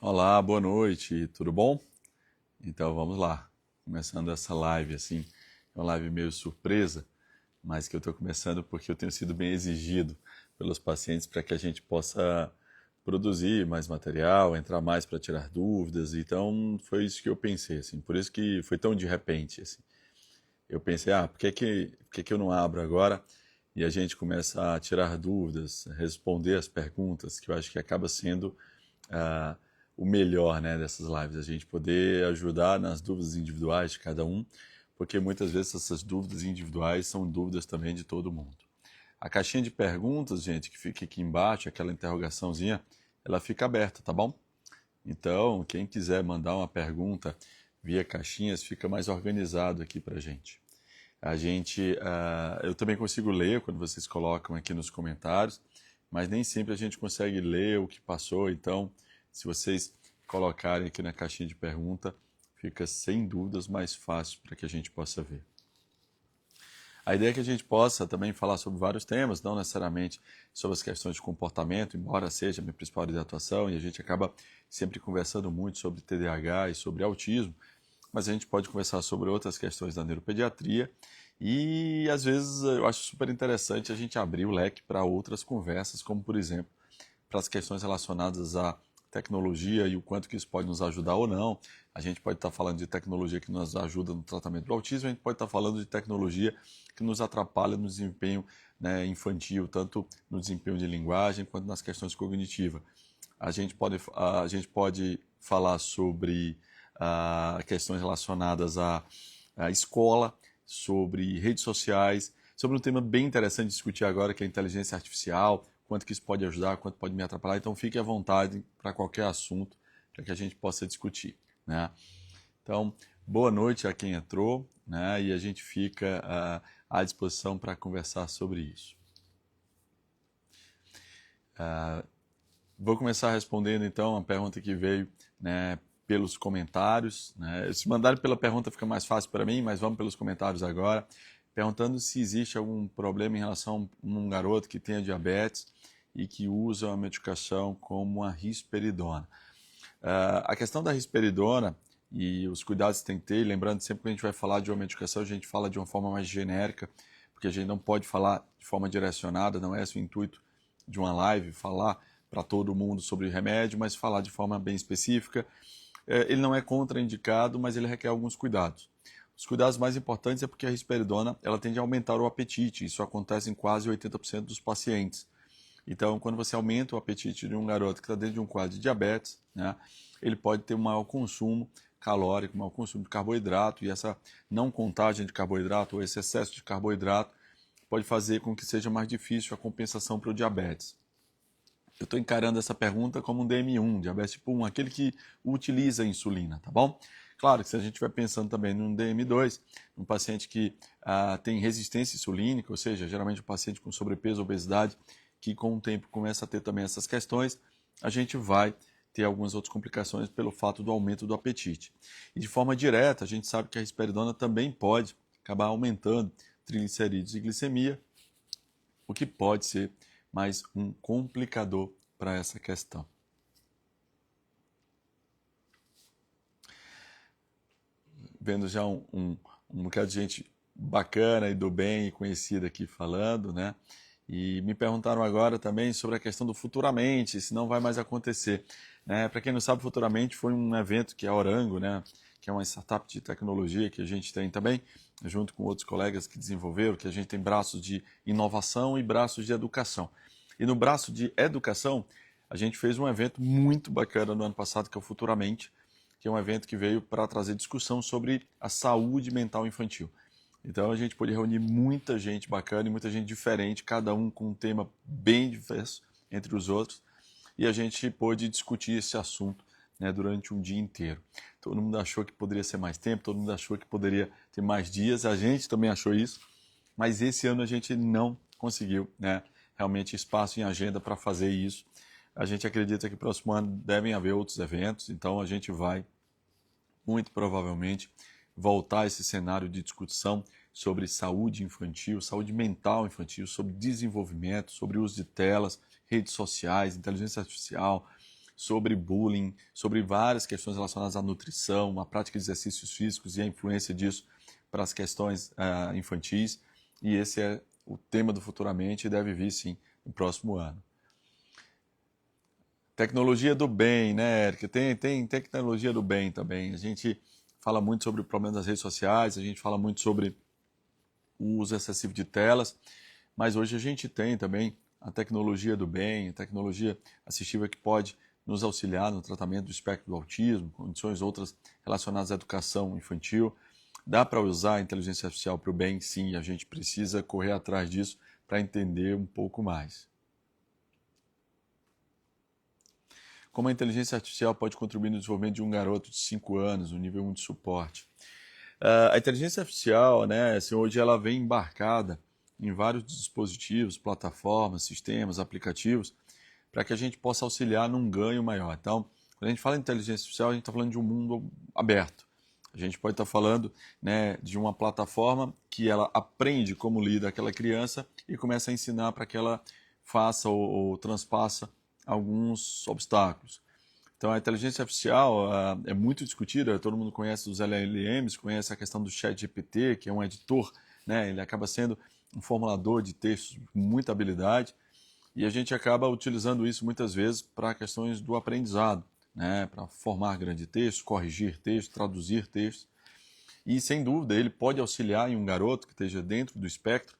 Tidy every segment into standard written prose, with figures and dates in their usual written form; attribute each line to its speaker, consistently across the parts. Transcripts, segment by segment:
Speaker 1: Olá, boa noite, tudo bom? Então vamos lá, começando essa live assim, é uma live meio surpresa, mas que eu estou começando porque eu tenho sido bem exigido pelos pacientes para que a gente possa produzir mais material, entrar mais para tirar dúvidas, então foi isso que eu pensei, assim, por isso que foi tão de repente, assim. Eu pensei, por que que eu não abro agora e a gente começa a tirar dúvidas, responder as perguntas, que eu acho que acaba sendo ah, o melhor, né, dessas lives, a gente poder ajudar nas dúvidas individuais de cada um, porque muitas vezes essas dúvidas individuais são dúvidas também de todo mundo. A caixinha de perguntas, gente, que fica aqui embaixo, aquela interrogaçãozinha, ela fica aberta, tá bom? Então, quem quiser mandar uma pergunta via caixinhas, fica mais organizado aqui pra gente. Eu também consigo ler quando vocês colocam aqui nos comentários, mas nem sempre a gente consegue ler o que passou, então, se vocês colocarem aqui na caixinha de pergunta, fica sem dúvidas mais fácil para que a gente possa ver. A ideia é que a gente possa também falar sobre vários temas, não necessariamente sobre as questões de comportamento, embora seja a minha principal área de atuação, e a gente acaba sempre conversando muito sobre TDAH e sobre autismo, mas a gente pode conversar sobre outras questões da neuropediatria e às vezes eu acho super interessante a gente abrir o leque para outras conversas, como por exemplo, para as questões relacionadas à tecnologia e o quanto que isso pode nos ajudar ou não. A gente pode estar falando de tecnologia que nos ajuda no tratamento do autismo, a gente pode estar falando de tecnologia que nos atrapalha no desempenho, né, infantil, tanto no desempenho de linguagem quanto nas questões cognitivas. A gente pode falar sobre questões relacionadas à escola, sobre redes sociais, sobre um tema bem interessante de discutir agora, que é a inteligência artificial, quanto que isso pode ajudar, quanto pode me atrapalhar. Então fique à vontade para qualquer assunto, para que a gente possa discutir, né? Então, boa noite a quem entrou, né? E a gente fica à disposição para conversar sobre isso. Vou começar respondendo então a pergunta que veio, né, pelos comentários, né? Se mandarem pela pergunta fica mais fácil para mim, mas vamos pelos comentários agora, perguntando se existe algum problema em relação a um garoto que tenha diabetes e que usa uma medicação como a risperidona. A questão da risperidona e os cuidados que tem que ter, e lembrando sempre que a gente vai falar de uma medicação, a gente fala de uma forma mais genérica, porque a gente não pode falar de forma direcionada, não é esse o intuito de uma live, falar para todo mundo sobre remédio, mas falar de forma bem específica. Ele não é contraindicado, mas ele requer alguns cuidados. Os cuidados mais importantes é porque a risperidona ela tende a aumentar o apetite, isso acontece em quase 80% dos pacientes. Então, quando você aumenta o apetite de um garoto que está dentro de um quadro de diabetes, né, ele pode ter um maior consumo calórico, um maior consumo de carboidrato, e essa não contagem de carboidrato ou esse excesso de carboidrato pode fazer com que seja mais difícil a compensação para o diabetes. Eu estou encarando essa pergunta como um DM1, diabetes tipo 1, aquele que utiliza a insulina, tá bom? Claro que se a gente estiver pensando também num DM2, um paciente que tem resistência insulínica, ou seja, geralmente um paciente com sobrepeso, obesidade, que com o tempo começa a ter também essas questões, a gente vai ter algumas outras complicações pelo fato do aumento do apetite. E de forma direta, a gente sabe que a risperidona também pode acabar aumentando triglicerídeos e glicemia, o que pode ser mais um complicador para essa questão. Vendo já um bocado de gente bacana e do bem e conhecida aqui falando, né? E me perguntaram agora também sobre a questão do Futuramente, se não vai mais acontecer. Né? Para quem não sabe, Futuramente foi um evento que é a Orango, né? Que é uma startup de tecnologia que a gente tem também, junto com outros colegas que desenvolveram, que a gente tem braços de inovação e braços de educação. E no braço de educação, a gente fez um evento muito bacana no ano passado, que é o Futuramente, que é um evento que veio para trazer discussão sobre a saúde mental infantil. Então a gente pôde reunir muita gente bacana e muita gente diferente, cada um com um tema bem diverso entre os outros, e a gente pôde discutir esse assunto, né, durante um dia inteiro. Todo mundo achou que poderia ser mais tempo, todo mundo achou que poderia ter mais dias, a gente também achou isso, mas esse ano a gente não conseguiu, né, realmente espaço em agenda para fazer isso. A gente acredita que próximo ano devem haver outros eventos, então a gente vai, muito provavelmente, voltar a esse cenário de discussão sobre saúde infantil, saúde mental infantil, sobre desenvolvimento, sobre uso de telas, redes sociais, inteligência artificial, sobre bullying, sobre várias questões relacionadas à nutrição, à prática de exercícios físicos e a influência disso para as questões infantis. E esse é o tema do Futuramente e deve vir, sim, no próximo ano. Tecnologia do bem, né, Érica? Tem tecnologia do bem também. A gente fala muito sobre o problema das redes sociais, a gente fala muito sobre o uso excessivo de telas, mas hoje a gente tem também a tecnologia do bem, a tecnologia assistiva que pode nos auxiliar no tratamento do espectro do autismo, condições outras relacionadas à educação infantil. Dá para usar a inteligência artificial para o bem? Sim, a gente precisa correr atrás disso para entender um pouco mais. Como a inteligência artificial pode contribuir no desenvolvimento de um garoto de 5 anos, no nível 1 de suporte? A inteligência artificial, né, assim, hoje ela vem embarcada em vários dispositivos, plataformas, sistemas, aplicativos, para que a gente possa auxiliar num ganho maior. Então, quando a gente fala em inteligência artificial, a gente está falando de um mundo aberto. A gente pode estar falando, né, de uma plataforma que ela aprende como lida aquela criança e começa a ensinar para que ela faça ou transpassa alguns obstáculos. Então, a inteligência artificial é muito discutida, todo mundo conhece os LLMs, conhece a questão do ChatGPT, que é um editor, né, ele acaba sendo um formulador de textos com muita habilidade, e a gente acaba utilizando isso muitas vezes para questões do aprendizado, né, para formar grande texto, corrigir texto, traduzir texto. E, sem dúvida, ele pode auxiliar em um garoto que esteja dentro do espectro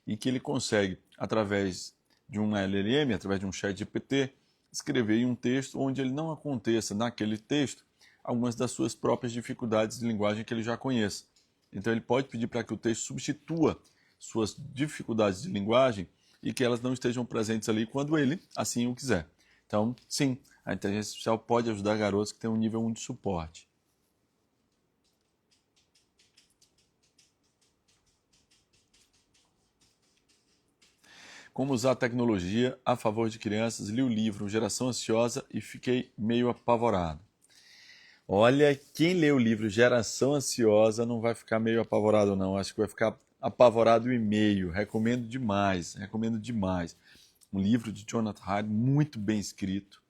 Speaker 1: e que ele consegue, através de um LLM, através de um ChatGPT, escrever em um texto onde ele não aconteça naquele texto algumas das suas próprias dificuldades de linguagem que ele já conheça. Então, ele pode pedir para que o texto substitua suas dificuldades de linguagem e que elas não estejam presentes ali quando ele assim o quiser. Então, sim, a inteligência artificial pode ajudar garotos que têm um nível 1 de suporte. Como usar a tecnologia a favor de crianças? Li o livro Geração Ansiosa e fiquei meio apavorado. Olha, quem lê o livro Geração Ansiosa não vai ficar meio apavorado não, acho que vai ficar apavorado e meio. Recomendo demais, recomendo demais. Um livro de Jonathan Haidt, muito bem escrito,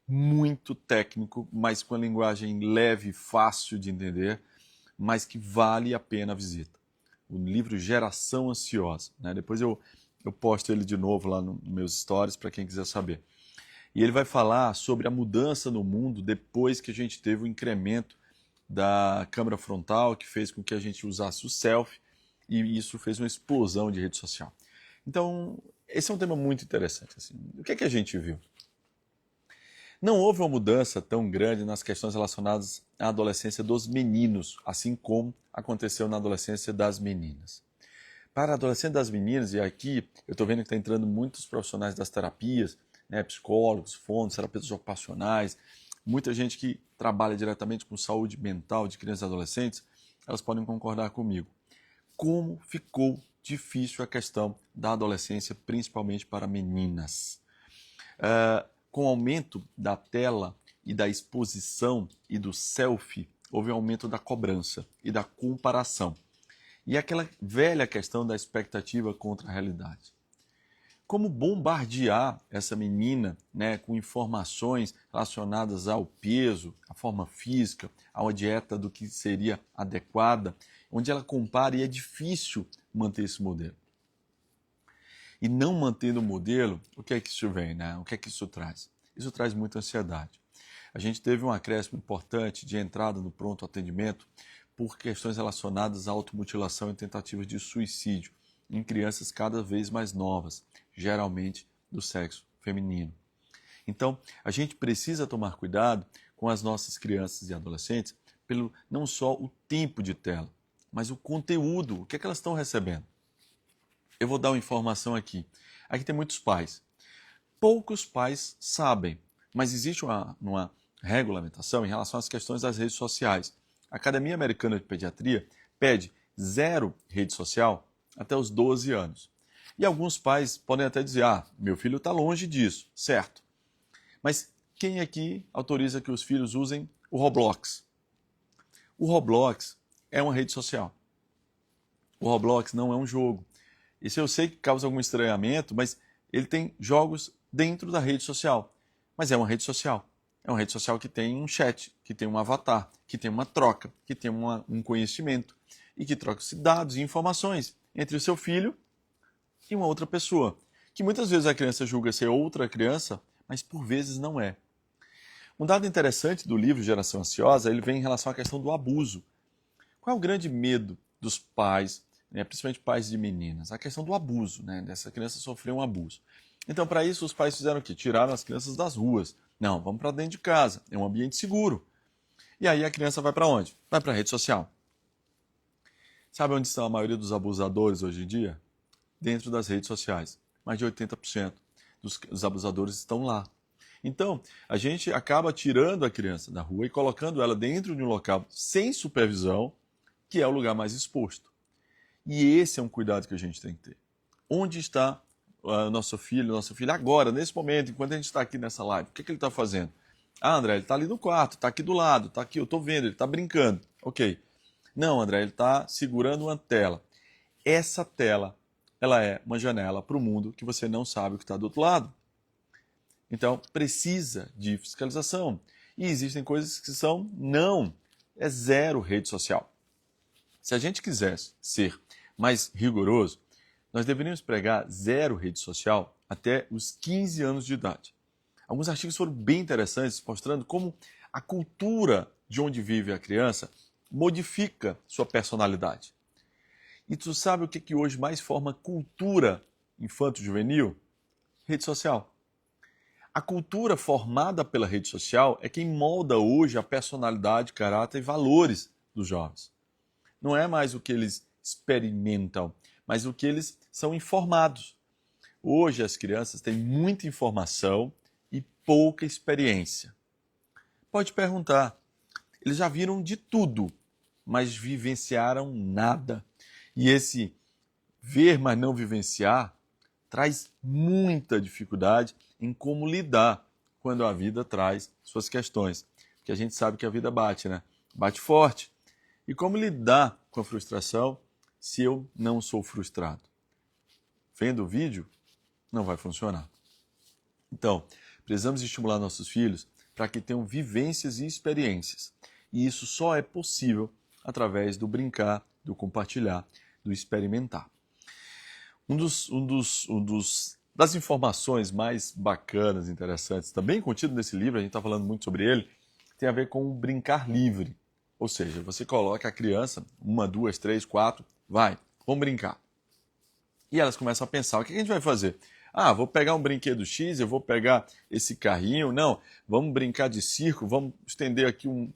Speaker 1: muito técnico, mas com a linguagem leve, fácil de entender, mas que vale a pena a visita. O livro Geração Ansiosa, né? Depois eu posto ele de novo lá nos meus stories para quem quiser saber. E ele vai falar sobre a mudança no mundo depois que a gente teve o incremento da câmera frontal, que fez com que a gente usasse o selfie, e isso fez uma explosão de rede social. Então, esse é um tema muito interessante. Assim. O que é que a gente viu? Não houve uma mudança tão grande nas questões relacionadas à adolescência dos meninos, assim como aconteceu na adolescência das meninas. Para a adolescência das meninas, e aqui eu estou vendo que está entrando muitos profissionais das terapias, né, psicólogos, fonos, terapeutas ocupacionais, muita gente que trabalha diretamente com saúde mental de crianças e adolescentes, elas podem concordar comigo. Como ficou difícil a questão da adolescência, principalmente para meninas. Com o aumento da tela e da exposição e do selfie, houve um aumento da cobrança e da comparação. E aquela velha questão da expectativa contra a realidade. Como bombardear essa menina, né, com informações relacionadas ao peso, à forma física, a uma dieta do que seria adequada, onde ela compara e é difícil manter esse modelo. E não mantendo o modelo, o que é que isso vem, né? O que é que isso traz? Isso traz muita ansiedade. A gente teve um acréscimo importante de entrada no pronto atendimento por questões relacionadas à automutilação e tentativas de suicídio em crianças cada vez mais novas, geralmente do sexo feminino. Então, a gente precisa tomar cuidado com as nossas crianças e adolescentes pelo não só o tempo de tela, mas o conteúdo, o que é que elas estão recebendo. Eu vou dar uma informação aqui. Aqui tem muitos pais. Poucos pais sabem, mas existe uma regulamentação em relação às questões das redes sociais. A Academia Americana de Pediatria pede 0 rede social até os 12 anos. E alguns pais podem até dizer, meu filho está longe disso, certo. Mas quem aqui autoriza que os filhos usem o Roblox? O Roblox é uma rede social. O Roblox não é um jogo. Isso eu sei que causa algum estranhamento, mas ele tem jogos dentro da rede social. Mas é uma rede social. É uma rede social que tem um chat, que tem um avatar, que tem uma troca, que tem um conhecimento e que troca-se dados e informações entre o seu filho e uma outra pessoa, que muitas vezes a criança julga ser outra criança, mas por vezes não é. Um dado interessante do livro Geração Ansiosa, ele vem em relação à questão do abuso. Qual é o grande medo dos pais, né, principalmente pais de meninas? A questão do abuso, né, dessa criança sofrer um abuso. Então, para isso, os pais fizeram o quê? Tiraram as crianças das ruas. Não, vamos para dentro de casa, é um ambiente seguro. E aí a criança vai para onde? Vai para a rede social. Sabe onde estão a maioria dos abusadores hoje em dia? Dentro das redes sociais. Mais de 80% dos abusadores estão lá. Então, a gente acaba tirando a criança da rua e colocando ela dentro de um local sem supervisão, que é o lugar mais exposto. E esse é um cuidado que a gente tem que ter. Onde está o nosso filho, nossa filha, agora, nesse momento, enquanto a gente está aqui nessa live? O que ele está fazendo? Ah, André, ele está ali no quarto, está aqui do lado, está aqui, eu estou vendo, ele está brincando. Ok. Não, André, ele está segurando uma tela. Essa tela, ela é uma janela para o mundo que você não sabe o que está do outro lado. Então, precisa de fiscalização. E existem coisas que são não, é zero rede social. Se a gente quisesse ser mais rigoroso, nós deveríamos pregar zero rede social até os 15 anos de idade. Alguns artigos foram bem interessantes, mostrando como a cultura de onde vive a criança modifica sua personalidade. E tu sabe o que hoje mais forma cultura infanto-juvenil? Rede social. A cultura formada pela rede social é quem molda hoje a personalidade, caráter e valores dos jovens. Não é mais o que eles experimentam, mas o que eles são informados. Hoje as crianças têm muita informação e pouca experiência. Pode perguntar, eles já viram de tudo, mas vivenciaram nada. E esse ver, mas não vivenciar, traz muita dificuldade em como lidar quando a vida traz suas questões. Porque a gente sabe que a vida bate, né? Bate forte. E como lidar com a frustração se eu não sou frustrado? Vendo o vídeo, não vai funcionar. Então, precisamos estimular nossos filhos para que tenham vivências e experiências. E isso só é possível através do brincar, do compartilhar, do experimentar. Das informações mais bacanas, interessantes, também contido nesse livro, a gente está falando muito sobre ele, tem a ver com o brincar livre. Ou seja, você coloca a criança, 1, 2, 3, 4, vai, vamos brincar. E elas começam a pensar, o que a gente vai fazer? Ah, vou pegar um brinquedo X, eu vou pegar esse carrinho, não, vamos brincar de circo, vamos estender aqui um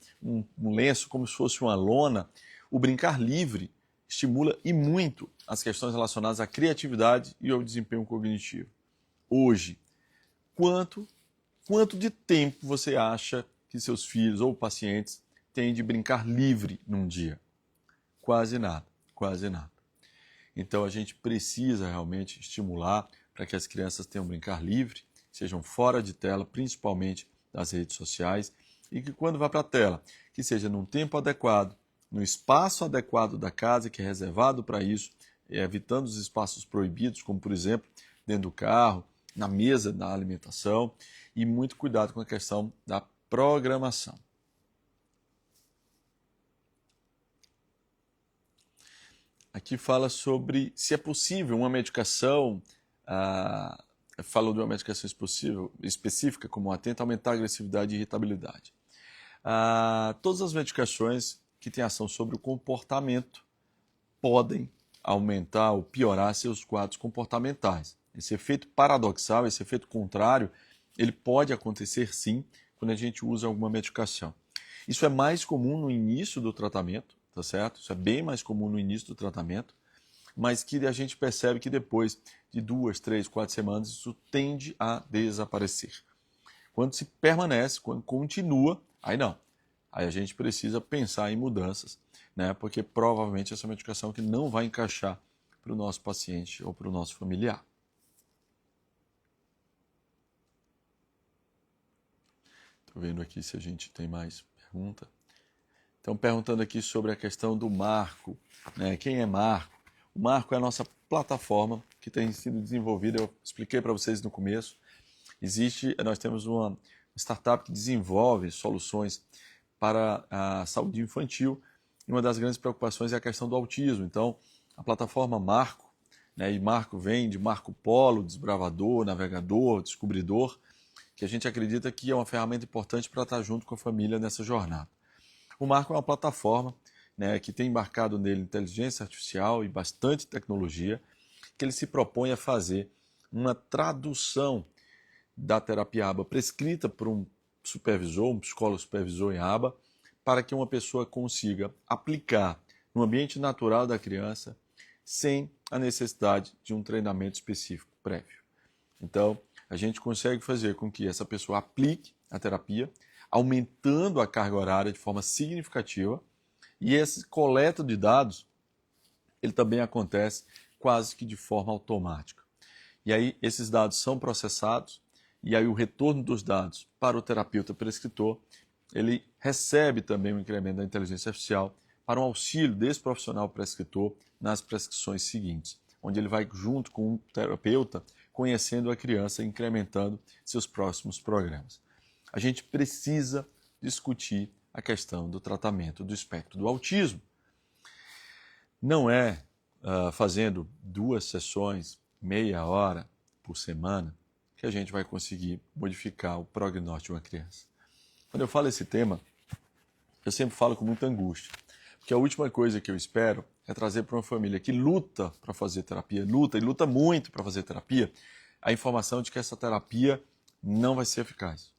Speaker 1: lenço como se fosse uma lona. O brincar livre estimula e muito as questões relacionadas à criatividade e ao desempenho cognitivo. Hoje, quanto de tempo você acha que seus filhos ou pacientes têm de brincar livre num dia? Quase nada, quase nada. Então a gente precisa realmente estimular para que as crianças tenham brincar livre, sejam fora de tela, principalmente das redes sociais, e que quando vá para a tela, que seja num tempo adequado, no espaço adequado da casa, que é reservado para isso, evitando os espaços proibidos, como por exemplo, dentro do carro, na mesa da alimentação, e muito cuidado com a questão da programação. Aqui fala sobre se é possível uma medicação, falou de uma medicação específica, como a tenta aumentar a agressividade e irritabilidade. Todas as medicações que têm ação sobre o comportamento podem aumentar ou piorar seus quadros comportamentais. Esse efeito paradoxal, esse efeito contrário, ele pode acontecer sim quando a gente usa alguma medicação. Isso é mais comum no início do tratamento, tá certo? Isso é bem mais comum no início do tratamento, mas que a gente percebe que depois de 2, 3, 4 semanas isso tende a desaparecer. Quando se permanece, quando continua, aí não. Aí a gente precisa pensar em mudanças, né? Porque provavelmente essa medicação que não vai encaixar para o nosso paciente ou para o nosso familiar. Estou vendo aqui se a gente tem mais pergunta. Estão perguntando aqui sobre a questão do Marco, né? Quem é Marco? O Marco é a nossa plataforma que tem sido desenvolvida, eu expliquei para vocês no começo. Nós temos startup que desenvolve soluções para a saúde infantil. E uma das grandes preocupações é a questão do autismo. Então, a plataforma Marco, né, e Marco vem de Marco Polo, desbravador, navegador, descobridor, que a gente acredita que é uma ferramenta importante para estar junto com a família nessa jornada. O Marco é uma plataforma, né, que tem embarcado nele inteligência artificial e bastante tecnologia, que ele se propõe a fazer uma tradução da terapia ABA prescrita por um supervisor, um psicólogo supervisor em ABA, para que uma pessoa consiga aplicar no ambiente natural da criança sem a necessidade de um treinamento específico prévio. Então, a gente consegue fazer com que essa pessoa aplique a terapia, aumentando a carga horária de forma significativa, e esse coleta de dados, ele também acontece quase que de forma automática. E aí esses dados são processados, e aí o retorno dos dados para o terapeuta prescritor, ele recebe também um incremento da inteligência artificial para um auxílio desse profissional prescritor nas prescrições seguintes, onde ele vai junto com o terapeuta conhecendo a criança e incrementando seus próximos programas. A gente precisa discutir a questão do tratamento do espectro do autismo. Não é fazendo 2 sessões, meia hora por semana, que a gente vai conseguir modificar o prognóstico de uma criança. Quando eu falo esse tema, eu sempre falo com muita angústia, porque a última coisa que eu espero é trazer para uma família que luta para fazer terapia, luta muito para fazer terapia, a informação de que essa terapia não vai ser eficaz.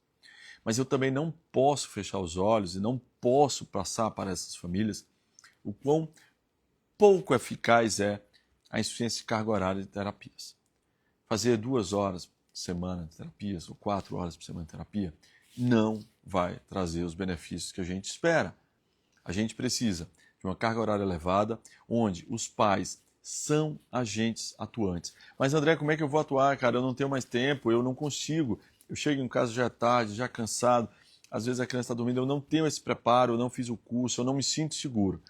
Speaker 1: Mas eu também não posso fechar os olhos e não posso passar para essas famílias o quão pouco eficaz é a insuficiência de carga horária de terapias. Fazer 2 horas por semana de terapias ou 4 horas por semana de terapia não vai trazer os benefícios que a gente espera. A gente precisa de uma carga horária elevada, onde os pais são agentes atuantes. Mas André, como é que eu vou atuar, cara? Eu não tenho mais tempo, eu não consigo. Eu chego em casa já é tarde, já cansado, às vezes a criança está dormindo, eu não tenho esse preparo, eu não fiz o curso, eu não me sinto seguro.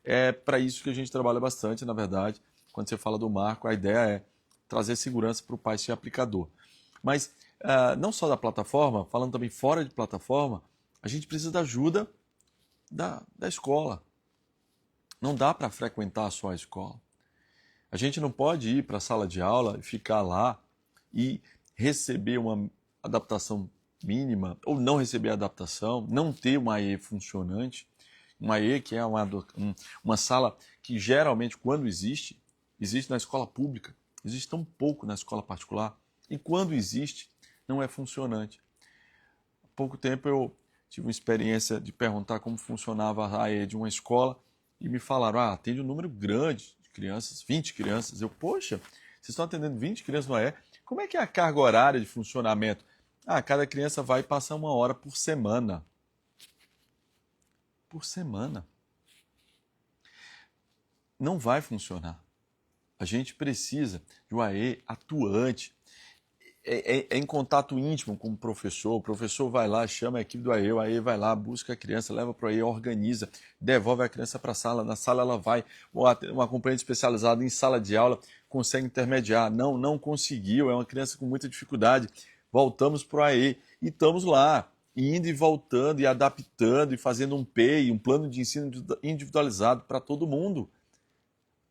Speaker 1: É para isso que a gente trabalha bastante, na verdade. Quando você fala do Marco, a ideia é trazer segurança para o pai ser aplicador. Mas não só da plataforma, falando também fora de plataforma, a gente precisa da ajuda da escola. Não dá para frequentar só a escola. A gente não pode ir para a sala de aula e ficar lá e receber uma adaptação mínima ou não receber adaptação, não ter uma AE funcionante. Uma AE que é uma sala que geralmente, quando existe na escola pública, existe tão pouco na escola particular, e quando existe, não é funcionante. Há pouco tempo eu tive uma experiência de perguntar como funcionava a AE de uma escola e me falaram, atende um número grande de crianças, 20 crianças. Eu, poxa, vocês estão atendendo 20 crianças no AE? Como é que é a carga horária de funcionamento? Cada criança vai passar 1 hora por semana. Por semana. Não vai funcionar. A gente precisa de um AE atuante, é em contato íntimo com o professor vai lá, chama a equipe do AE, o AE vai lá, busca a criança, leva para o AE, organiza, devolve a criança para a sala, na sala ela vai, um acompanhante especializado em sala de aula consegue intermediar, não conseguiu, é uma criança com muita dificuldade, voltamos para o AE e estamos lá, indo e voltando e adaptando e fazendo um PEI, um plano de ensino individualizado para todo mundo.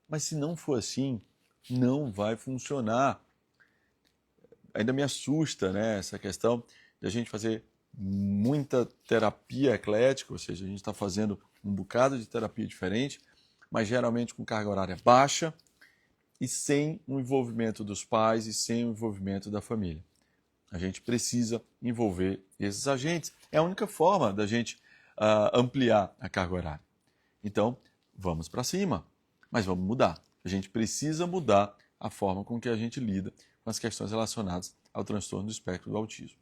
Speaker 1: Mas se não for assim, não vai funcionar. Ainda me assusta, né, essa questão de a gente fazer muita terapia eclética, ou seja, a gente está fazendo um bocado de terapia diferente, mas geralmente com carga horária baixa e sem o envolvimento dos pais e sem o envolvimento da família. A gente precisa envolver esses agentes. É a única forma da gente ampliar a carga horária. Então, vamos para cima, mas vamos mudar. A gente precisa mudar a forma com que a gente lida com as questões relacionadas ao transtorno do espectro do autismo.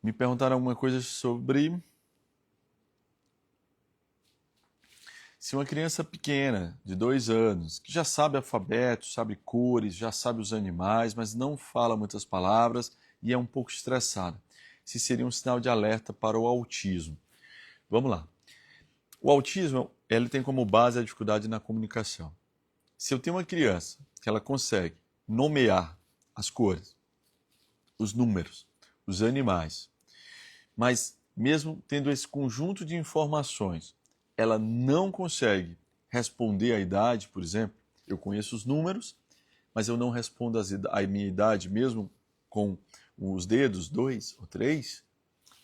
Speaker 1: Me perguntaram alguma coisa sobre se uma criança pequena, de 2 anos, que já sabe alfabeto, sabe cores, já sabe os animais, mas não fala muitas palavras e é um pouco estressada, se seria um sinal de alerta para o autismo. Vamos lá. O autismo, ele tem como base a dificuldade na comunicação. Se eu tenho uma criança que ela consegue nomear as cores, os números, os animais. Mas mesmo tendo esse conjunto de informações, ela não consegue responder a idade, por exemplo. Eu conheço os números, mas eu não respondo a minha idade mesmo com os dedos, 2 ou 3.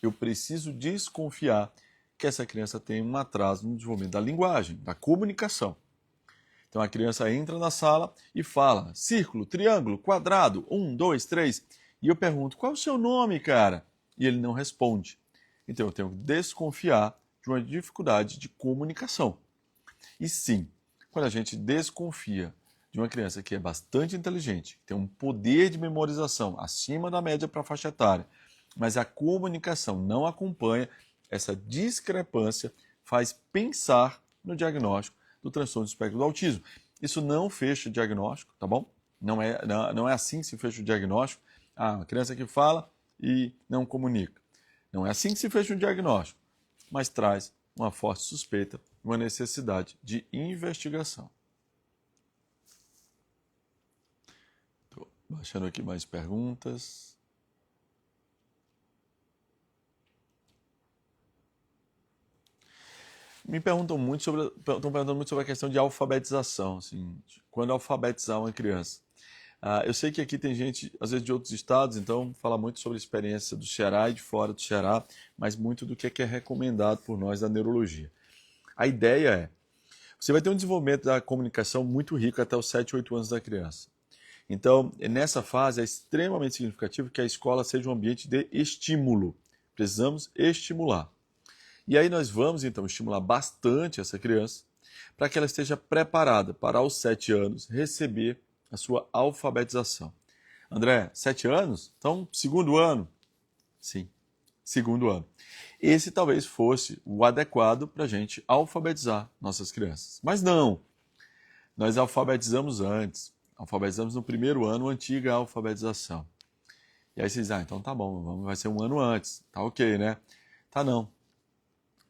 Speaker 1: Eu preciso desconfiar que essa criança tem um atraso no desenvolvimento da linguagem, da comunicação. Então a criança entra na sala e fala círculo, triângulo, quadrado, 1, 2, 3. E eu pergunto, qual é o seu nome, cara? E ele não responde. Então eu tenho que desconfiar de uma dificuldade de comunicação. E sim, quando a gente desconfia de uma criança que é bastante inteligente, tem um poder de memorização acima da média para a faixa etária, mas a comunicação não acompanha, essa discrepância faz pensar no diagnóstico do transtorno do espectro do autismo. Isso não fecha o diagnóstico, tá bom? Não é assim que se fecha o diagnóstico. Ah, uma criança que fala e não comunica. Não é assim que se fecha um diagnóstico, mas traz uma forte suspeita, uma necessidade de investigação. Estou baixando aqui mais perguntas. Estão perguntando muito sobre a questão de alfabetização, assim, de quando alfabetizar uma criança. Eu sei que aqui tem gente, às vezes, de outros estados, então fala muito sobre a experiência do Ceará e de fora do Ceará, mas muito do que é recomendado por nós da neurologia. A ideia é, você vai ter um desenvolvimento da comunicação muito rico até os 7, 8 anos da criança. Então, nessa fase, é extremamente significativo que a escola seja um ambiente de estímulo. Precisamos estimular. E aí nós vamos, então, estimular bastante essa criança para que ela esteja preparada para, aos 7 anos, receber a sua alfabetização. André, 7 anos? Então, segundo ano? Sim, segundo ano. Esse talvez fosse o adequado para a gente alfabetizar nossas crianças. Mas não, nós alfabetizamos antes. Alfabetizamos no primeiro ano, a antiga alfabetização. E aí vocês dizem, então tá bom, vai ser um ano antes. Tá ok, né? Tá não.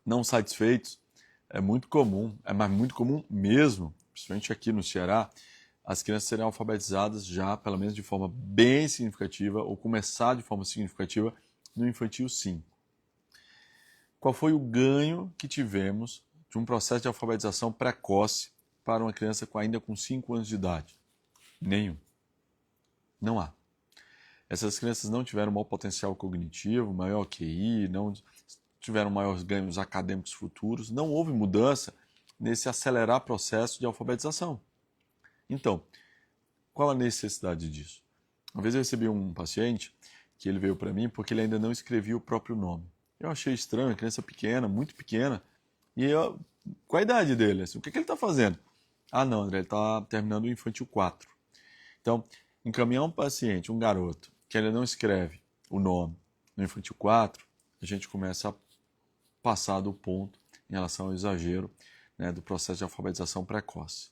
Speaker 1: Não satisfeitos, é muito comum, mas muito comum mesmo, principalmente aqui no Ceará, as crianças serem alfabetizadas já, pelo menos de forma bem significativa, ou começar de forma significativa no infantil 5. Qual foi o ganho que tivemos de um processo de alfabetização precoce para uma criança ainda com 5 anos de idade? Nenhum. Não há. Essas crianças não tiveram maior potencial cognitivo, maior QI, não tiveram maiores ganhos acadêmicos futuros, não houve mudança nesse acelerar processo de alfabetização. Então, qual a necessidade disso? Uma vez eu recebi um paciente que ele veio para mim porque ele ainda não escrevia o próprio nome. Eu achei estranho, uma criança pequena, muito pequena, e eu, qual a idade dele? Assim, o que ele está fazendo? Ah, não, André, ele está terminando o infantil 4. Então, encaminhar um paciente, um garoto, que ainda não escreve o nome no infantil 4, a gente começa a passar do ponto em relação ao exagero, né, do processo de alfabetização precoce.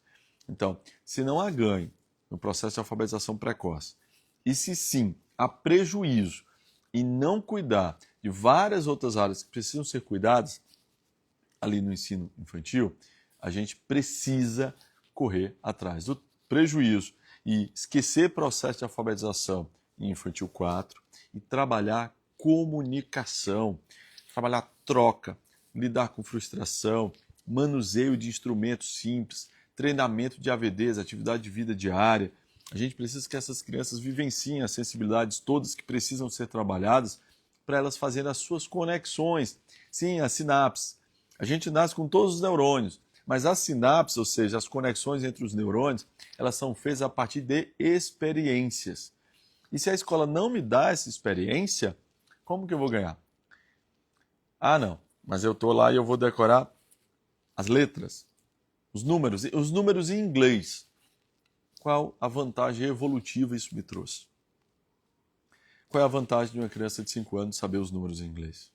Speaker 1: Então, se não há ganho no processo de alfabetização precoce, e se sim há prejuízo e não cuidar de várias outras áreas que precisam ser cuidadas ali no ensino infantil, a gente precisa correr atrás do prejuízo e esquecer processo de alfabetização em infantil 4 e trabalhar comunicação, trabalhar troca, lidar com frustração, manuseio de instrumentos simples, treinamento de AVDs, atividade de vida diária. A gente precisa que essas crianças vivenciem as sensibilidades todas que precisam ser trabalhadas para elas fazerem as suas conexões. Sim, as sinapses. A gente nasce com todos os neurônios, mas as sinapses, ou seja, as conexões entre os neurônios, elas são feitas a partir de experiências. E se a escola não me dá essa experiência, como que eu vou ganhar? Ah, não, mas eu estou lá e eu vou decorar as letras, os números em inglês. Qual a vantagem evolutiva isso me trouxe? Qual é a vantagem de uma criança de 5 anos saber os números em inglês?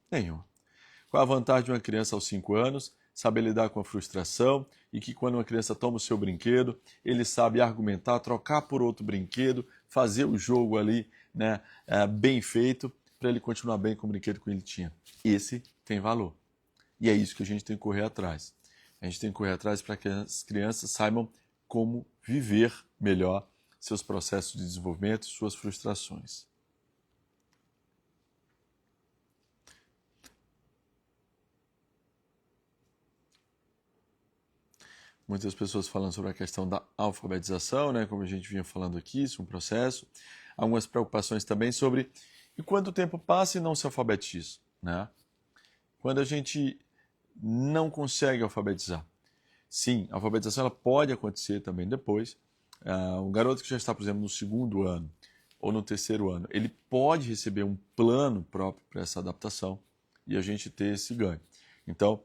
Speaker 1: Nenhuma. Qual é a vantagem de uma criança aos 5 anos saber lidar com a frustração e que quando uma criança toma o seu brinquedo, ele sabe argumentar, trocar por outro brinquedo, fazer o jogo ali, né, bem feito, para ele continuar bem com o brinquedo que ele tinha. Esse tem valor. E é isso que a gente tem que correr atrás. A gente tem que correr atrás para que as crianças saibam como viver melhor seus processos de desenvolvimento e suas frustrações. Muitas pessoas falando sobre a questão da alfabetização, né? Como a gente vinha falando aqui, isso é um processo. Algumas preocupações também sobre e quanto tempo passa e não se alfabetiza, né? Quando a gente não consegue alfabetizar. Sim, a alfabetização ela pode acontecer também depois. Um garoto que já está, por exemplo, no segundo ano ou no terceiro ano, ele pode receber um plano próprio para essa adaptação e a gente ter esse ganho. Então,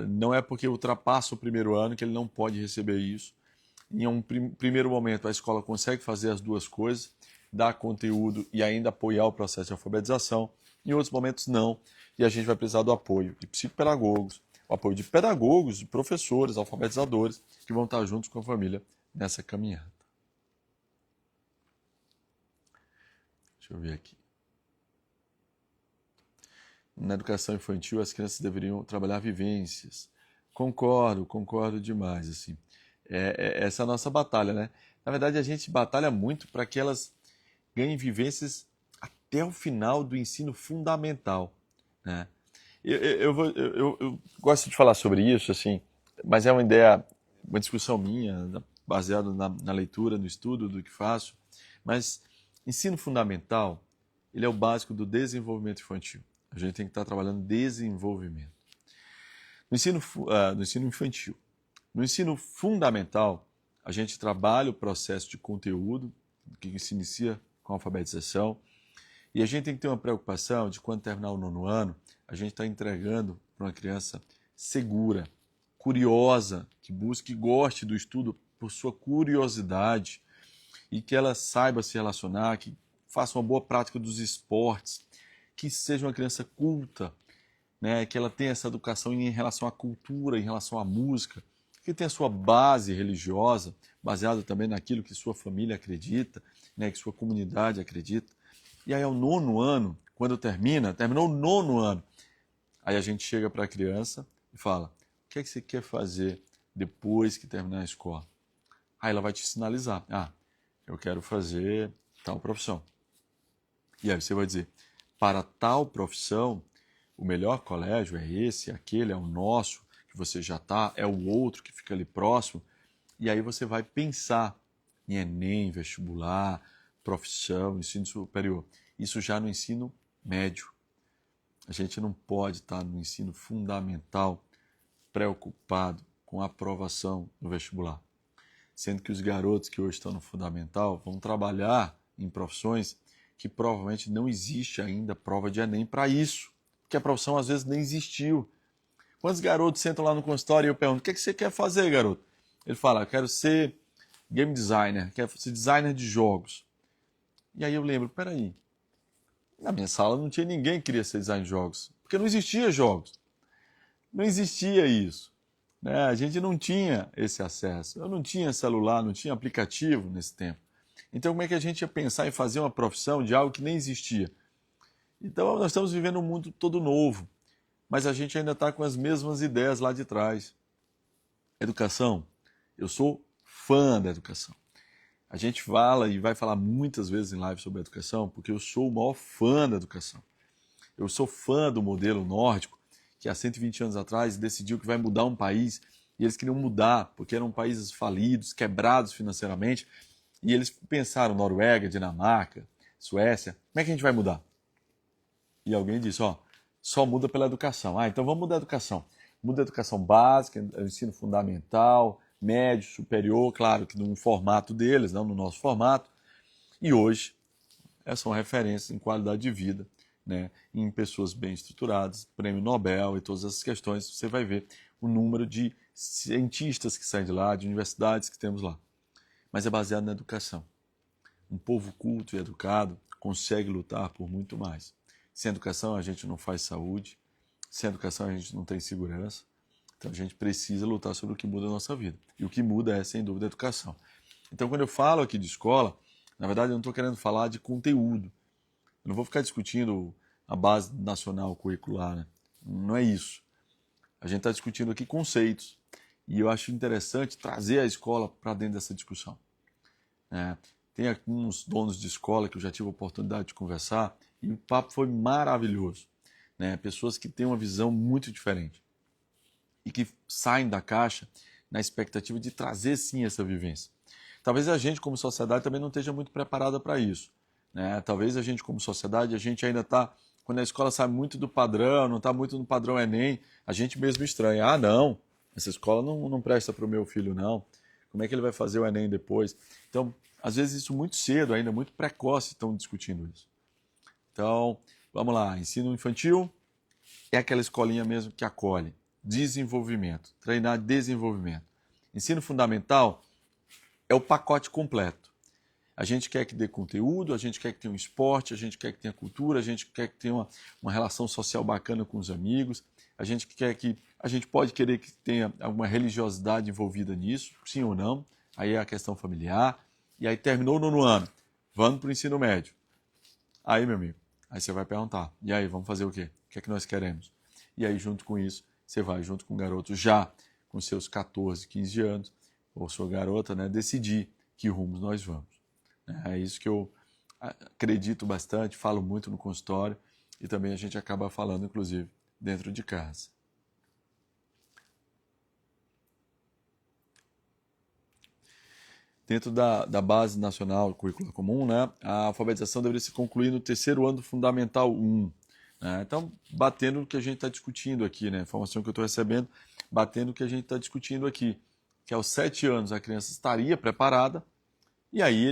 Speaker 1: não é porque ultrapassa o primeiro ano que ele não pode receber isso. Em um primeiro momento, a escola consegue fazer as duas coisas, dar conteúdo e ainda apoiar o processo de alfabetização. Em outros momentos, não. E a gente vai precisar do apoio de psicopedagogos, o apoio de pedagogos, de professores, alfabetizadores, que vão estar juntos com a família nessa caminhada. Deixa eu ver aqui. Na educação infantil, as crianças deveriam trabalhar vivências. Concordo demais, assim. Essa é a nossa batalha, né? Na verdade, a gente batalha muito para que elas ganhem vivências até o final do ensino fundamental, né? Eu gosto de falar sobre isso, assim, mas é uma ideia, uma discussão minha, baseada na leitura, no estudo do que faço. Mas ensino fundamental, ele é o básico do desenvolvimento infantil. A gente tem que estar trabalhando desenvolvimento. No ensino infantil. No ensino fundamental, a gente trabalha o processo de conteúdo, que se inicia com a alfabetização, e a gente tem que ter uma preocupação de quando terminar o nono ano, a gente está entregando para uma criança segura, curiosa, que busque e goste do estudo por sua curiosidade e que ela saiba se relacionar, que faça uma boa prática dos esportes, que seja uma criança culta, né, que ela tenha essa educação em relação à cultura, em relação à música, que tenha sua base religiosa, baseada também naquilo que sua família acredita, né, que sua comunidade acredita. E aí ao nono ano, quando terminou o nono ano, aí a gente chega para a criança e fala, o que é que você quer fazer depois que terminar a escola? Aí ela vai te sinalizar, eu quero fazer tal profissão. E aí você vai dizer, para tal profissão, o melhor colégio é esse, aquele é o nosso, que você já está, é o outro que fica ali próximo. E aí você vai pensar em Enem, vestibular, profissão, ensino superior. Isso já no ensino médio. A gente não pode estar no ensino fundamental preocupado com a aprovação no vestibular. Sendo que os garotos que hoje estão no fundamental vão trabalhar em profissões que provavelmente não existe ainda prova de Enem para isso, porque a profissão às vezes nem existiu. Quantos garotos sentam lá no consultório e eu pergunto, o que é que você quer fazer, garoto? Ele fala, eu quero ser game designer, quero ser designer de jogos. E aí eu lembro, peraí, na minha sala não tinha ninguém que queria ser designer de jogos, porque não existia jogos. Não existia isso. Né? A gente não tinha esse acesso. Eu não tinha celular, não tinha aplicativo nesse tempo. Então como é que a gente ia pensar em fazer uma profissão de algo que nem existia? Então nós estamos vivendo um mundo todo novo, mas a gente ainda está com as mesmas ideias lá de trás. Educação, eu sou fã da educação. A gente fala e vai falar muitas vezes em live sobre a educação, porque eu sou o maior fã da educação. Eu sou fã do modelo nórdico, que há 120 anos atrás decidiu que vai mudar um país, e eles queriam mudar, porque eram países falidos, quebrados financeiramente, e eles pensaram, Noruega, Dinamarca, Suécia, como é que a gente vai mudar? E alguém disse, só muda pela educação. Então vamos mudar a educação. Muda a educação básica, o ensino fundamental, médio, superior, claro que num formato deles, não no nosso formato. E hoje, essas são referências em qualidade de vida, né, em pessoas bem estruturadas, prêmio Nobel e todas essas questões, você vai ver o número de cientistas que saem de lá, de universidades que temos lá. Mas é baseado na educação. Um povo culto e educado consegue lutar por muito mais. Sem educação a gente não faz saúde, sem educação a gente não tem segurança, então a gente precisa lutar sobre o que muda a nossa vida. E o que muda é, sem dúvida, a educação. Então quando eu falo aqui de escola, na verdade eu não estou querendo falar de conteúdo. Eu não vou ficar discutindo a base nacional curricular, né? Não é isso. A gente está discutindo aqui conceitos. E eu acho interessante trazer a escola para dentro dessa discussão. né? Tem alguns donos de escola que eu já tive a oportunidade de conversar e o papo foi maravilhoso, né? Pessoas que têm uma visão muito diferente e que saem da caixa na expectativa de trazer sim essa vivência. Talvez a gente como sociedade também não esteja muito preparada para isso, né? Talvez a gente como sociedade, a gente ainda está, quando a escola sai muito do padrão, não está muito no padrão Enem, a gente mesmo estranha. Ah, não, essa escola não presta para o meu filho, não. Como é que ele vai fazer o Enem depois? Então, às vezes isso muito cedo, ainda muito precoce, estão discutindo isso. Então, vamos lá, ensino infantil é aquela escolinha mesmo que acolhe. Desenvolvimento, treinar desenvolvimento. Ensino fundamental é o pacote completo. A gente quer que dê conteúdo, a gente quer que tenha um esporte, a gente quer que tenha cultura, a gente quer que tenha uma relação social bacana com os amigos, a gente pode querer que tenha alguma religiosidade envolvida nisso, sim ou não, aí é a questão familiar, e aí terminou o 9º ano, vamos para o ensino médio. Aí, meu amigo, aí você vai perguntar, e aí, vamos fazer o quê? O que é que nós queremos? E aí, junto com isso, você vai junto com o garoto já com seus 14, 15 anos, ou sua garota, né, decidir que rumos nós vamos. É isso que eu acredito bastante, falo muito no consultório e também a gente acaba falando, inclusive, dentro de casa. Dentro da Base Nacional Curricular Comum, né, a alfabetização deveria se concluir no 3º ano do Fundamental 1. Né? Então, batendo no que a gente está discutindo aqui, né, a informação que eu estou recebendo, batendo no que a gente está discutindo aqui, que aos 7 anos a criança estaria preparada e aí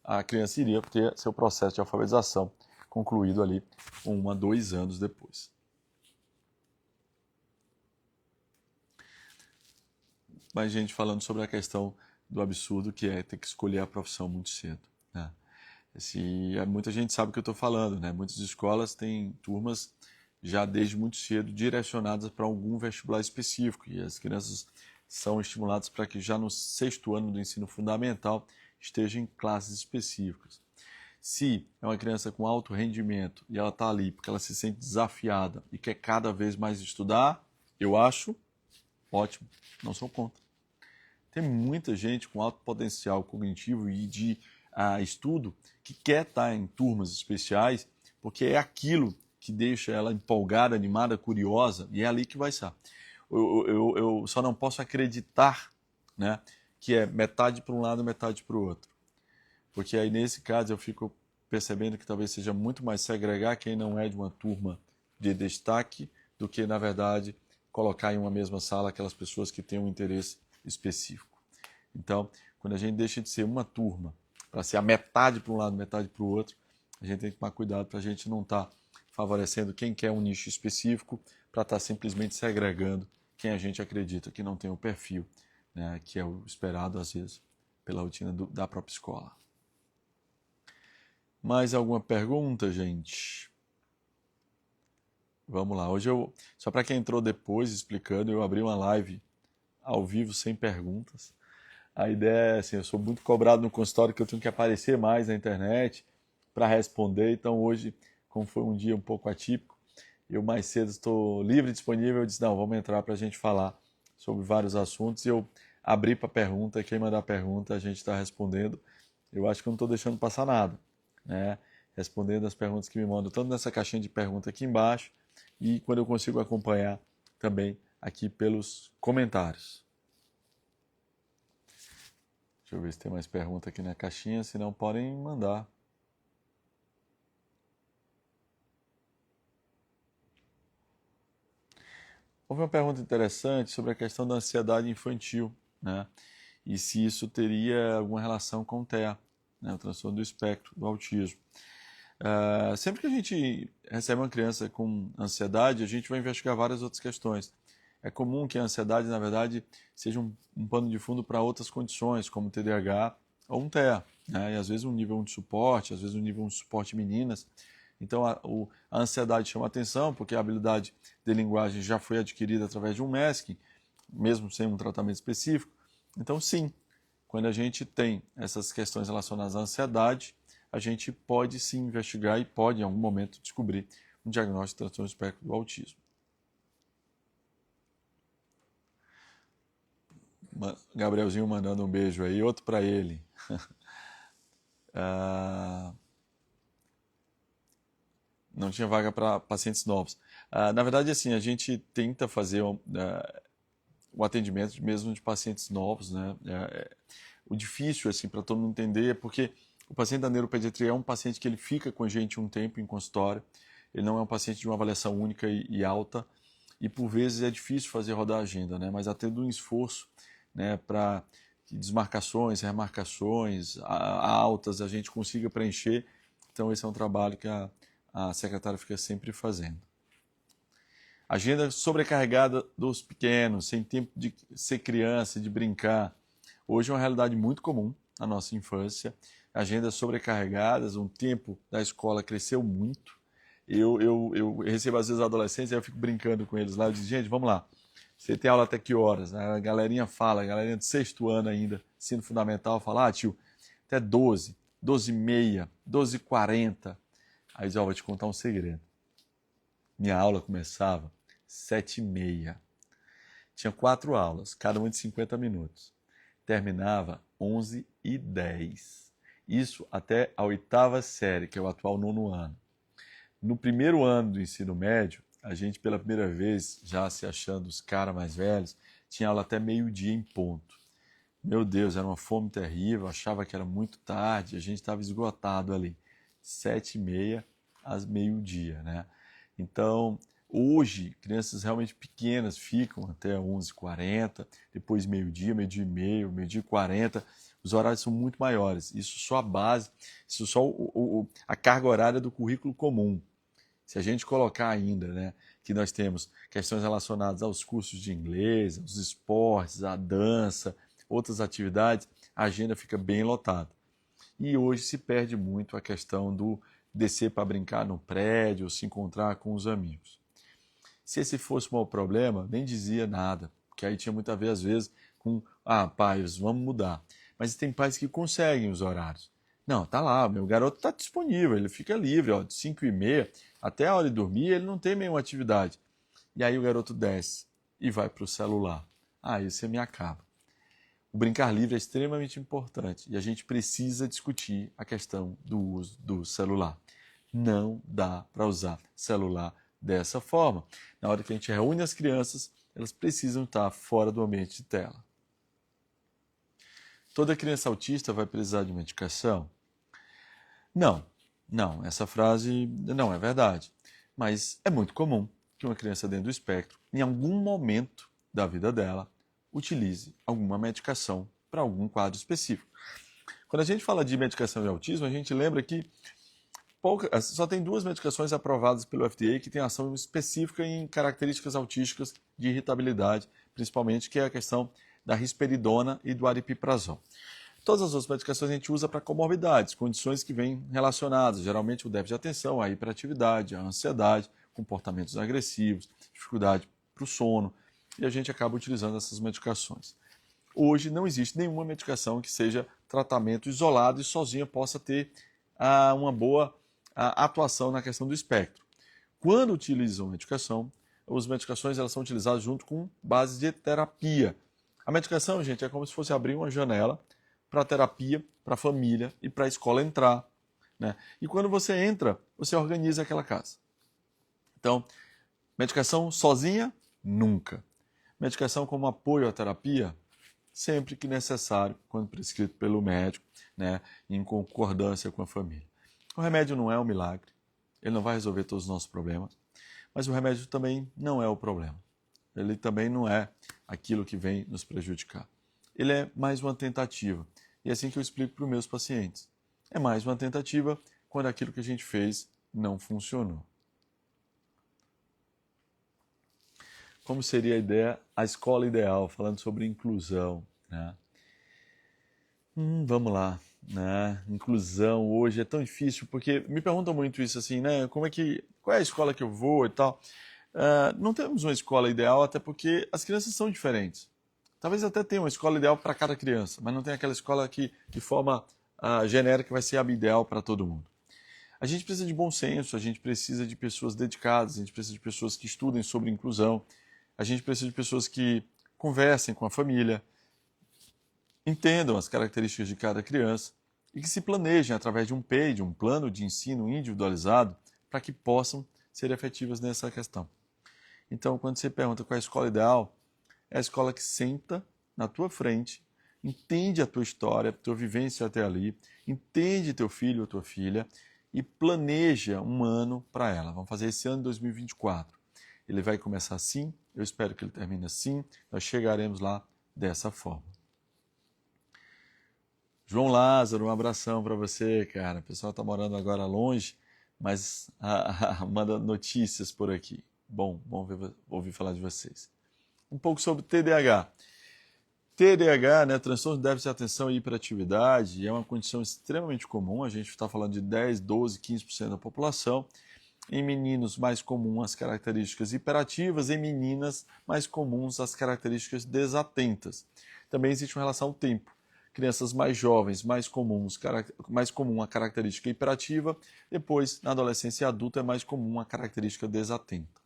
Speaker 1: a criança iria ter seu processo de alfabetização concluído ali 1 a 2 anos depois. Mais gente falando sobre a questão do absurdo que é ter que escolher a profissão muito cedo. Né? Muita gente sabe o que eu estou falando, né? Muitas escolas têm turmas já desde muito cedo direcionadas para algum vestibular específico e as crianças são estimuladas para que já no 6º ano do ensino fundamental estejam em classes específicas. Se é uma criança com alto rendimento e ela está ali porque ela se sente desafiada e quer cada vez mais estudar, eu acho ótimo, não sou contra. Tem muita gente com alto potencial cognitivo e de estudo que quer estar em turmas especiais porque é aquilo que deixa ela empolgada, animada, curiosa e é ali que vai estar. Eu só não posso acreditar, né, que é metade para um lado, metade para o outro. Porque aí nesse caso eu fico percebendo que talvez seja muito mais segregar quem não é de uma turma de destaque do que, na verdade, colocar em uma mesma sala aquelas pessoas que têm um interesse específico. Então, quando a gente deixa de ser uma turma para ser a metade para um lado, metade para o outro, a gente tem que tomar cuidado para a gente não estar favorecendo quem quer um nicho específico para estar simplesmente segregando quem a gente acredita que não tem o perfil, né, que é o esperado, às vezes, pela rotina da própria escola. Mais alguma pergunta, gente? Vamos lá. Hoje só para quem entrou depois explicando, eu abri uma live ao vivo sem perguntas. A ideia é assim, eu sou muito cobrado no consultório que eu tenho que aparecer mais na internet para responder. Então hoje, como foi um dia um pouco atípico, eu mais cedo estou livre e disponível. Eu disse, não, vamos entrar para a gente falar sobre vários assuntos. E eu abri para pergunta, quem mandar pergunta a gente está respondendo. Eu acho que eu não estou deixando passar nada, né? Respondendo as perguntas que me mandam, tanto nessa caixinha de pergunta aqui embaixo, e quando eu consigo acompanhar também aqui pelos comentários. Deixa eu ver se tem mais pergunta aqui na caixinha, se não podem mandar. Houve uma pergunta interessante sobre a questão da ansiedade infantil, né? E se isso teria alguma relação com o TEA, né? O transtorno do espectro do autismo. Sempre que a gente recebe uma criança com ansiedade, a gente vai investigar várias outras questões. É comum que a ansiedade, na verdade, seja um pano de fundo para outras condições, como TDAH ou um TEA, né? E às vezes um nível 1 de suporte, às vezes um nível 1 de suporte meninas. Então a ansiedade chama atenção porque a habilidade de linguagem já foi adquirida através de um masking, mesmo sem um tratamento específico. Então sim, quando a gente tem essas questões relacionadas à ansiedade, a gente pode sim investigar e pode, em algum momento, descobrir um diagnóstico de transtorno do espectro do autismo. Gabrielzinho mandando um beijo aí, outro para ele. Não tinha vaga para pacientes novos. Na verdade, assim, a gente tenta fazer o atendimento mesmo de pacientes novos, né? O difícil, assim, para todo mundo entender é porque o paciente da neuropediatria é um paciente que ele fica com a gente um tempo em consultório, ele não é um paciente de uma avaliação única e alta, e por vezes é difícil fazer rodar a agenda, né? Mas há tendo um esforço, né, para que desmarcações, remarcações altas a gente consiga preencher. Então esse é um trabalho que a secretária fica sempre fazendo. Agenda sobrecarregada dos pequenos, sem tempo de ser criança, de brincar. Hoje é uma realidade muito comum na nossa infância. Agendas sobrecarregadas, um tempo da escola cresceu muito. Eu recebo às vezes adolescentes e eu fico brincando com eles lá. Eu digo, gente, vamos lá. Você tem aula até que horas? A galerinha fala, a galerinha do 6º ano ainda, ensino fundamental, fala, tio, até 12, 12h30, 12h40. Aí eu digo, vou te contar um segredo. Minha aula começava 7h30. Tinha 4 aulas, cada uma de 50 minutos. Terminava 11h10. Isso até a 8ª série, que é o atual 9º ano. No primeiro ano do ensino médio, a gente, pela primeira vez, já se achando os caras mais velhos, tinha aula até meio-dia em ponto. Meu Deus, era uma fome terrível, achava que era muito tarde, a gente estava esgotado ali. 7h30 às meio-dia, né? Então, hoje, crianças realmente pequenas ficam até 11h40, depois meio-dia, meio-dia e meio, meio-dia e 40. Os horários são muito maiores. Isso só a base, isso só a carga horária do currículo comum. Se a gente colocar ainda, né, que nós temos questões relacionadas aos cursos de inglês, aos esportes, à dança, outras atividades, a agenda fica bem lotada. E hoje se perde muito a questão do descer para brincar no prédio, se encontrar com os amigos. Se esse fosse o maior problema, nem dizia nada, porque aí tinha muito a ver, às vezes, com, pais, vamos mudar. Mas tem pais que conseguem os horários. Não, tá lá, meu garoto está disponível, ele fica livre, de 5h30 até a hora de dormir, ele não tem nenhuma atividade. E aí o garoto desce e vai para o celular. Aí você me acaba. O brincar livre é extremamente importante e a gente precisa discutir a questão do uso do celular. Não dá para usar celular dessa forma. Na hora que a gente reúne as crianças, elas precisam estar fora do ambiente de tela. Toda criança autista vai precisar de medicação? Não, essa frase não é verdade. Mas é muito comum que uma criança dentro do espectro, em algum momento da vida dela, utilize alguma medicação para algum quadro específico. Quando a gente fala de medicação de autismo, a gente lembra que só tem 2 medicações aprovadas pelo FDA que têm ação específica em características autísticas de irritabilidade, principalmente, que é a questão da risperidona e do aripiprazol. Todas as outras medicações a gente usa para comorbidades, condições que vêm relacionadas, geralmente o déficit de atenção, a hiperatividade, a ansiedade, comportamentos agressivos, dificuldade para o sono, e a gente acaba utilizando essas medicações. Hoje não existe nenhuma medicação que seja tratamento isolado e sozinha possa ter uma boa atuação na questão do espectro. Quando utilizam medicação, as medicações elas são utilizadas junto com bases de terapia. A medicação, gente, é como se fosse abrir uma janela para a terapia, para a família e para a escola entrar, né? E quando você entra, você organiza aquela casa. Então, medicação sozinha? Nunca. Medicação como apoio à terapia? Sempre que necessário, quando prescrito pelo médico, né, em concordância com a família. O remédio não é um milagre, ele não vai resolver todos os nossos problemas, mas o remédio também não é o problema. Ele também não é aquilo que vem nos prejudicar. Ele é mais uma tentativa. E é assim que eu explico para os meus pacientes. É mais uma tentativa quando aquilo que a gente fez não funcionou. Como seria a escola ideal, falando sobre inclusão, né? Vamos lá, né? Inclusão hoje é tão difícil, porque me perguntam muito isso assim, né? Qual é a escola que eu vou e tal? Não temos uma escola ideal, até porque as crianças são diferentes. Talvez até tenha uma escola ideal para cada criança, mas não tem aquela escola que, de forma genérica, vai ser a ideal para todo mundo. A gente precisa de bom senso, a gente precisa de pessoas dedicadas, a gente precisa de pessoas que estudem sobre inclusão, a gente precisa de pessoas que conversem com a família, entendam as características de cada criança e que se planejem através de um PEI, um plano de ensino individualizado, para que possam ser efetivas nessa questão. Então, quando você pergunta qual é a escola ideal, é a escola que senta na tua frente, entende a tua história, a tua vivência até ali, entende teu filho ou tua filha e planeja um ano para ela. Vamos fazer esse ano de 2024. Ele vai começar assim, eu espero que ele termine assim, nós chegaremos lá dessa forma. João Lázaro, um abração para você, cara. O pessoal está morando agora longe, mas manda notícias por aqui. Bom ouvir falar de vocês. Um pouco sobre TDAH. TDAH, né, transtorno de déficit de atenção e hiperatividade, é uma condição extremamente comum. A gente está falando de 10, 12, 15% da população. Em meninos, mais comum as características hiperativas, em meninas, mais comuns as características desatentas. Também existe uma relação ao tempo. Crianças mais jovens, mais comum a característica hiperativa, depois, na adolescência e adulta, é mais comum a característica desatenta.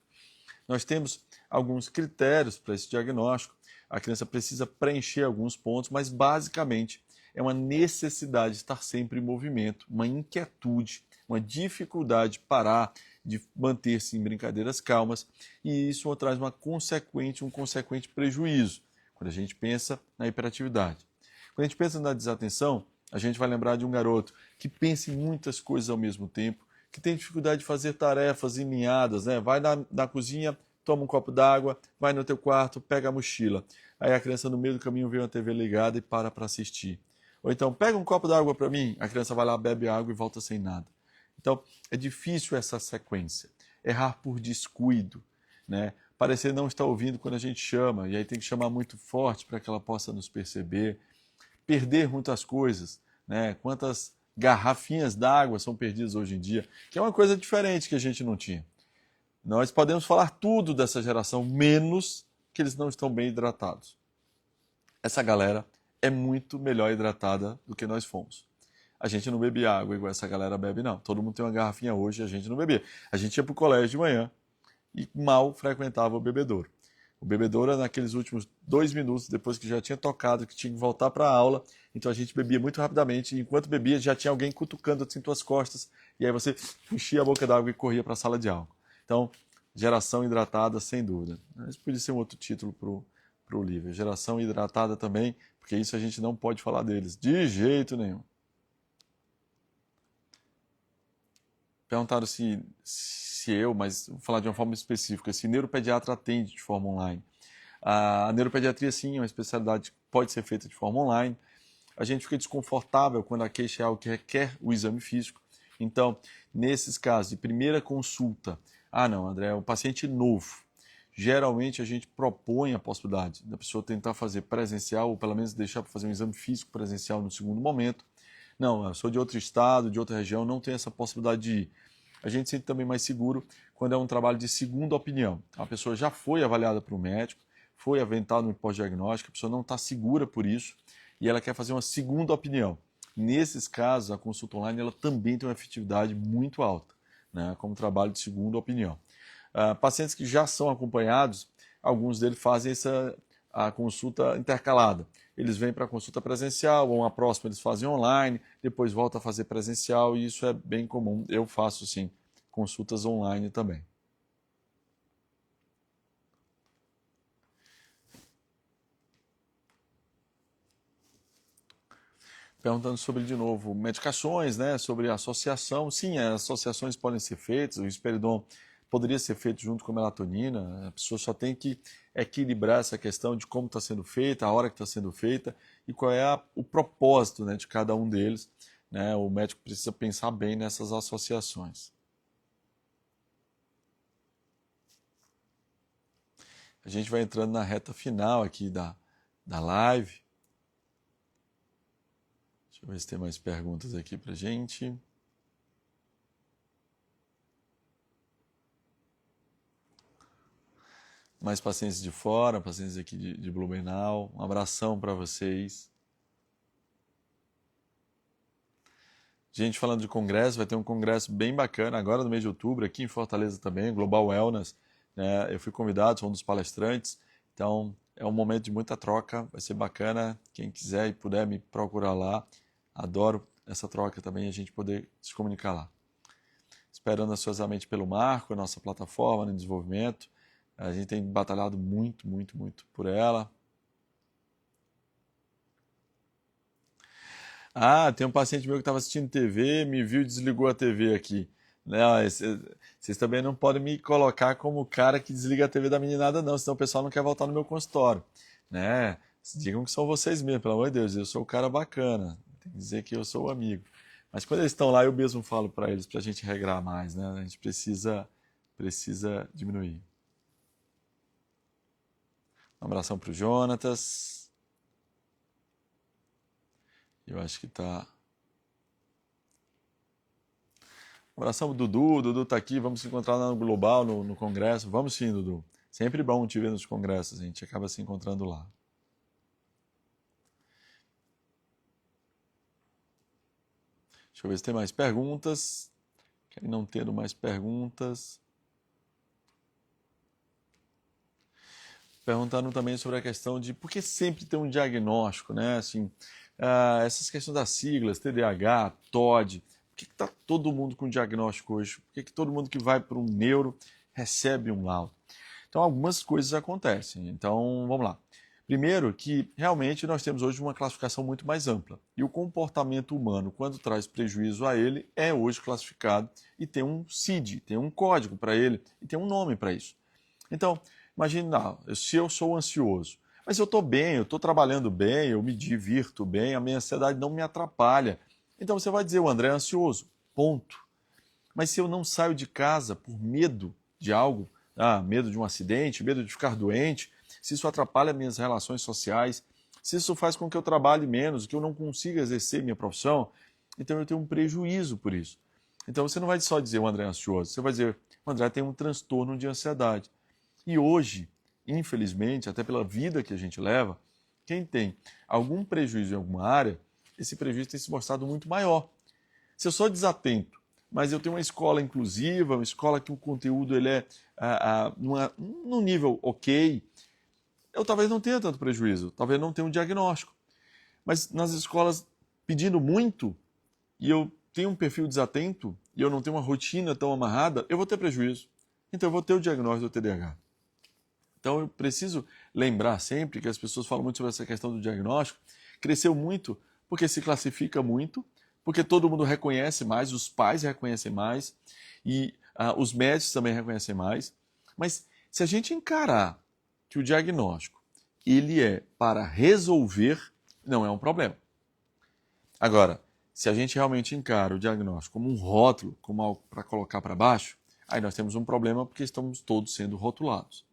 Speaker 1: Nós temos alguns critérios para esse diagnóstico. A criança precisa preencher alguns pontos, mas basicamente é uma necessidade de estar sempre em movimento, uma inquietude, uma dificuldade de parar, de manter-se em brincadeiras calmas, e isso traz um consequente prejuízo quando a gente pensa na hiperatividade. Quando a gente pensa na desatenção, a gente vai lembrar de um garoto que pensa em muitas coisas ao mesmo tempo, que tem dificuldade de fazer tarefas empenhadas, né? Vai na cozinha, toma um copo d'água, vai no teu quarto, pega a mochila. Aí a criança no meio do caminho vê uma TV ligada e para assistir. Ou então, pega um copo d'água para mim, a criança vai lá, bebe água e volta sem nada. Então, é difícil essa sequência. Errar por descuido, né? Parecer não estar ouvindo quando a gente chama, e aí tem que chamar muito forte para que ela possa nos perceber. Perder muitas coisas, né? Quantas garrafinhas d'água são perdidas hoje em dia, que é uma coisa diferente que a gente não tinha. Nós podemos falar tudo dessa geração, menos que eles não estão bem hidratados. Essa galera é muito melhor hidratada do que nós fomos. A gente não bebe água igual essa galera bebe, não. Todo mundo tem uma garrafinha hoje e a gente não bebia. A gente ia para o colégio de manhã e mal frequentava o bebedouro. O bebedouro era naqueles últimos 2 minutos, depois que já tinha tocado, que tinha que voltar para a aula. Então a gente bebia muito rapidamente. E enquanto bebia, já tinha alguém cutucando assim tuas costas. E aí você enchia a boca d'água e corria para a sala de aula. Então, geração hidratada, sem dúvida. Isso podia ser um outro título para o livro. Geração hidratada também, porque isso a gente não pode falar deles. De jeito nenhum. Perguntaram se eu, mas vou falar de uma forma específica, se neuropediatra atende de forma online. A neuropediatria, sim, é uma especialidade que pode ser feita de forma online. A gente fica desconfortável quando a queixa é algo que requer o exame físico. Então, nesses casos de primeira consulta, não, André, é um paciente novo. Geralmente a gente propõe a possibilidade da pessoa tentar fazer presencial, ou pelo menos deixar para fazer um exame físico presencial no segundo momento. Não, eu sou de outro estado, de outra região, não tenho essa possibilidade de ir. A gente se sente também mais seguro quando é um trabalho de segunda opinião. A pessoa já foi avaliada por um médico, foi aventada no pós-diagnóstico, a pessoa não está segura por isso e ela quer fazer uma segunda opinião. Nesses casos, a consulta online ela também tem uma efetividade muito alta, né, como trabalho de segunda opinião. Pacientes que já são acompanhados, alguns deles fazem a consulta intercalada. Eles vêm para a consulta presencial, ou a próxima eles fazem online, depois voltam a fazer presencial, e isso é bem comum. Eu faço, sim, consultas online também. Perguntando sobre, de novo, medicações, né, sobre associação. Sim, as associações podem ser feitas, o risperidon poderia ser feito junto com a melatonina. A pessoa só tem que equilibrar essa questão de como está sendo feita, a hora que está sendo feita e qual é o propósito, né, de cada um deles. Né? O médico precisa pensar bem nessas associações. A gente vai entrando na reta final aqui da live. Deixa eu ver se tem mais perguntas aqui pra gente. Mais pacientes de fora, pacientes aqui de Blumenau. Um abração para vocês. Gente, falando de congresso, vai ter um congresso bem bacana agora no mês de outubro, aqui em Fortaleza também, Global Wellness. Né? Eu fui convidado, sou um dos palestrantes. Então, é um momento de muita troca, vai ser bacana. Quem quiser e puder me procurar lá. Adoro essa troca também, a gente poder se comunicar lá. Esperando ansiosamente pelo Marco, a nossa plataforma de desenvolvimento. A gente tem batalhado muito, muito, muito por ela. Ah, tem um paciente meu que estava assistindo TV, me viu e desligou a TV aqui. Não, vocês também não podem me colocar como o cara que desliga a TV da meninada, não, senão o pessoal não quer voltar no meu consultório. Né? Digam que são vocês mesmos, pelo amor de Deus, eu sou o cara bacana, tem que dizer que eu sou o amigo. Mas quando eles estão lá, eu mesmo falo para eles, para a gente regrar mais, né? A gente precisa diminuir. Um abração para o Jonatas. Eu acho que tá. Um abração pro Dudu, o Dudu tá aqui, vamos se encontrar lá no Global, no congresso. Vamos sim, Dudu. Sempre bom te ver nos congressos, a gente acaba se encontrando lá. Deixa eu ver se tem mais perguntas. Quem não tendo mais perguntas. Perguntando também sobre a questão de por que sempre tem um diagnóstico, né? Assim, essas questões das siglas, TDAH, TOD, por que está todo mundo com diagnóstico hoje? Por que todo mundo que vai para um neuro recebe um laudo? Então, algumas coisas acontecem. Então, vamos lá. Primeiro, que realmente nós temos hoje uma classificação muito mais ampla. E o comportamento humano, quando traz prejuízo a ele, é hoje classificado e tem um CID, tem um código para ele e tem um nome para isso. Então, imagine, se eu sou ansioso, mas eu estou bem, eu estou trabalhando bem, eu me divirto bem, a minha ansiedade não me atrapalha. Então você vai dizer, o André é ansioso, ponto. Mas se eu não saio de casa por medo de algo, medo de um acidente, medo de ficar doente, se isso atrapalha minhas relações sociais, se isso faz com que eu trabalhe menos, que eu não consiga exercer minha profissão, então eu tenho um prejuízo por isso. Então você não vai só dizer o André é ansioso, você vai dizer o André tem um transtorno de ansiedade. E hoje, infelizmente, até pela vida que a gente leva, quem tem algum prejuízo em alguma área, esse prejuízo tem se mostrado muito maior. Se eu sou desatento, mas eu tenho uma escola inclusiva, uma escola que o conteúdo ele é num nível ok, eu talvez não tenha tanto prejuízo, talvez não tenha um diagnóstico. Mas nas escolas pedindo muito, e eu tenho um perfil desatento, e eu não tenho uma rotina tão amarrada, eu vou ter prejuízo. Então eu vou ter o diagnóstico do TDAH. Então eu preciso lembrar sempre que as pessoas falam muito sobre essa questão do diagnóstico, cresceu muito porque se classifica muito, porque todo mundo reconhece mais, os pais reconhecem mais e os médicos também reconhecem mais. Mas se a gente encarar que o diagnóstico ele é para resolver, não é um problema. Agora, se a gente realmente encara o diagnóstico como um rótulo, como algo para colocar para baixo, aí nós temos um problema porque estamos todos sendo rotulados.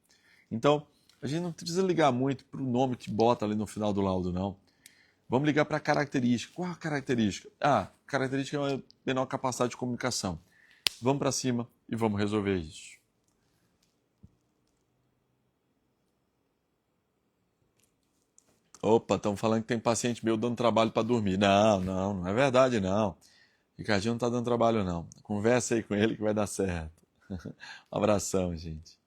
Speaker 1: Então, a gente não precisa ligar muito para o nome que bota ali no final do laudo, não. Vamos ligar para a característica. Qual a característica? Característica é uma menor capacidade de comunicação. Vamos para cima e vamos resolver isso. Opa, estão falando que tem paciente meu dando trabalho para dormir. Não é verdade, não. Ricardinho não está dando trabalho, não. Conversa aí com ele que vai dar certo. Um abração, gente.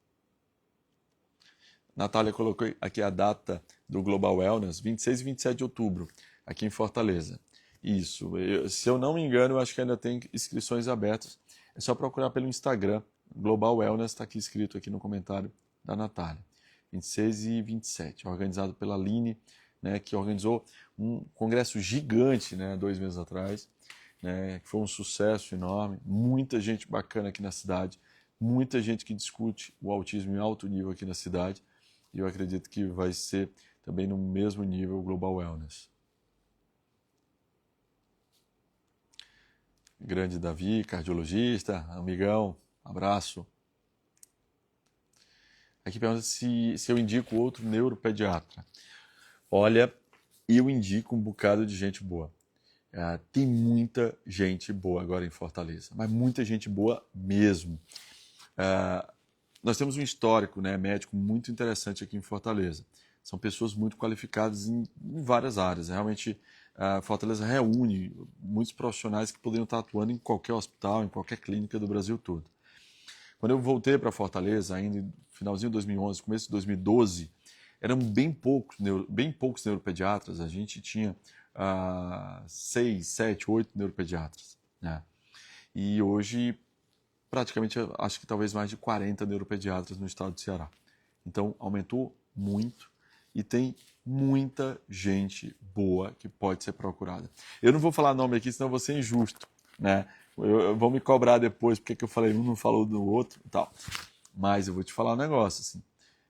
Speaker 1: Natália colocou aqui a data do Global Wellness, 26 e 27 de outubro, aqui em Fortaleza. Isso, se eu não me engano, eu acho que ainda tem inscrições abertas. É só procurar pelo Instagram, Global Wellness, está aqui escrito aqui no comentário da Natália. 26 e 27, organizado pela Aline, né, que organizou um congresso gigante, né, 2 meses atrás, né, que foi um sucesso enorme, muita gente bacana aqui na cidade, muita gente que discute o autismo em alto nível aqui na cidade, e eu acredito que vai ser também no mesmo nível o Global Wellness. Grande Davi, cardiologista, amigão, abraço. Aqui pergunta se eu indico outro neuropediatra. Olha, eu indico um bocado de gente boa. Tem muita gente boa agora em Fortaleza, mas muita gente boa mesmo. Nós temos um histórico, né, médico muito interessante aqui em Fortaleza. São pessoas muito qualificadas em várias áreas. Realmente, Fortaleza reúne muitos profissionais que poderiam estar atuando em qualquer hospital, em qualquer clínica do Brasil todo. Quando eu voltei para Fortaleza, ainda no finalzinho de 2011, começo de 2012, eram bem poucos neuropediatras, a gente tinha 6, 7, 8 neuropediatras, né? E hoje, praticamente, acho que talvez mais de 40 neuropediatras no estado do Ceará. Então, aumentou muito e tem muita gente boa que pode ser procurada. Eu não vou falar nome aqui, senão eu vou ser injusto, né? Vou me cobrar depois porque que eu falei um não falou do outro e tal. Mas eu vou te falar um negócio, assim.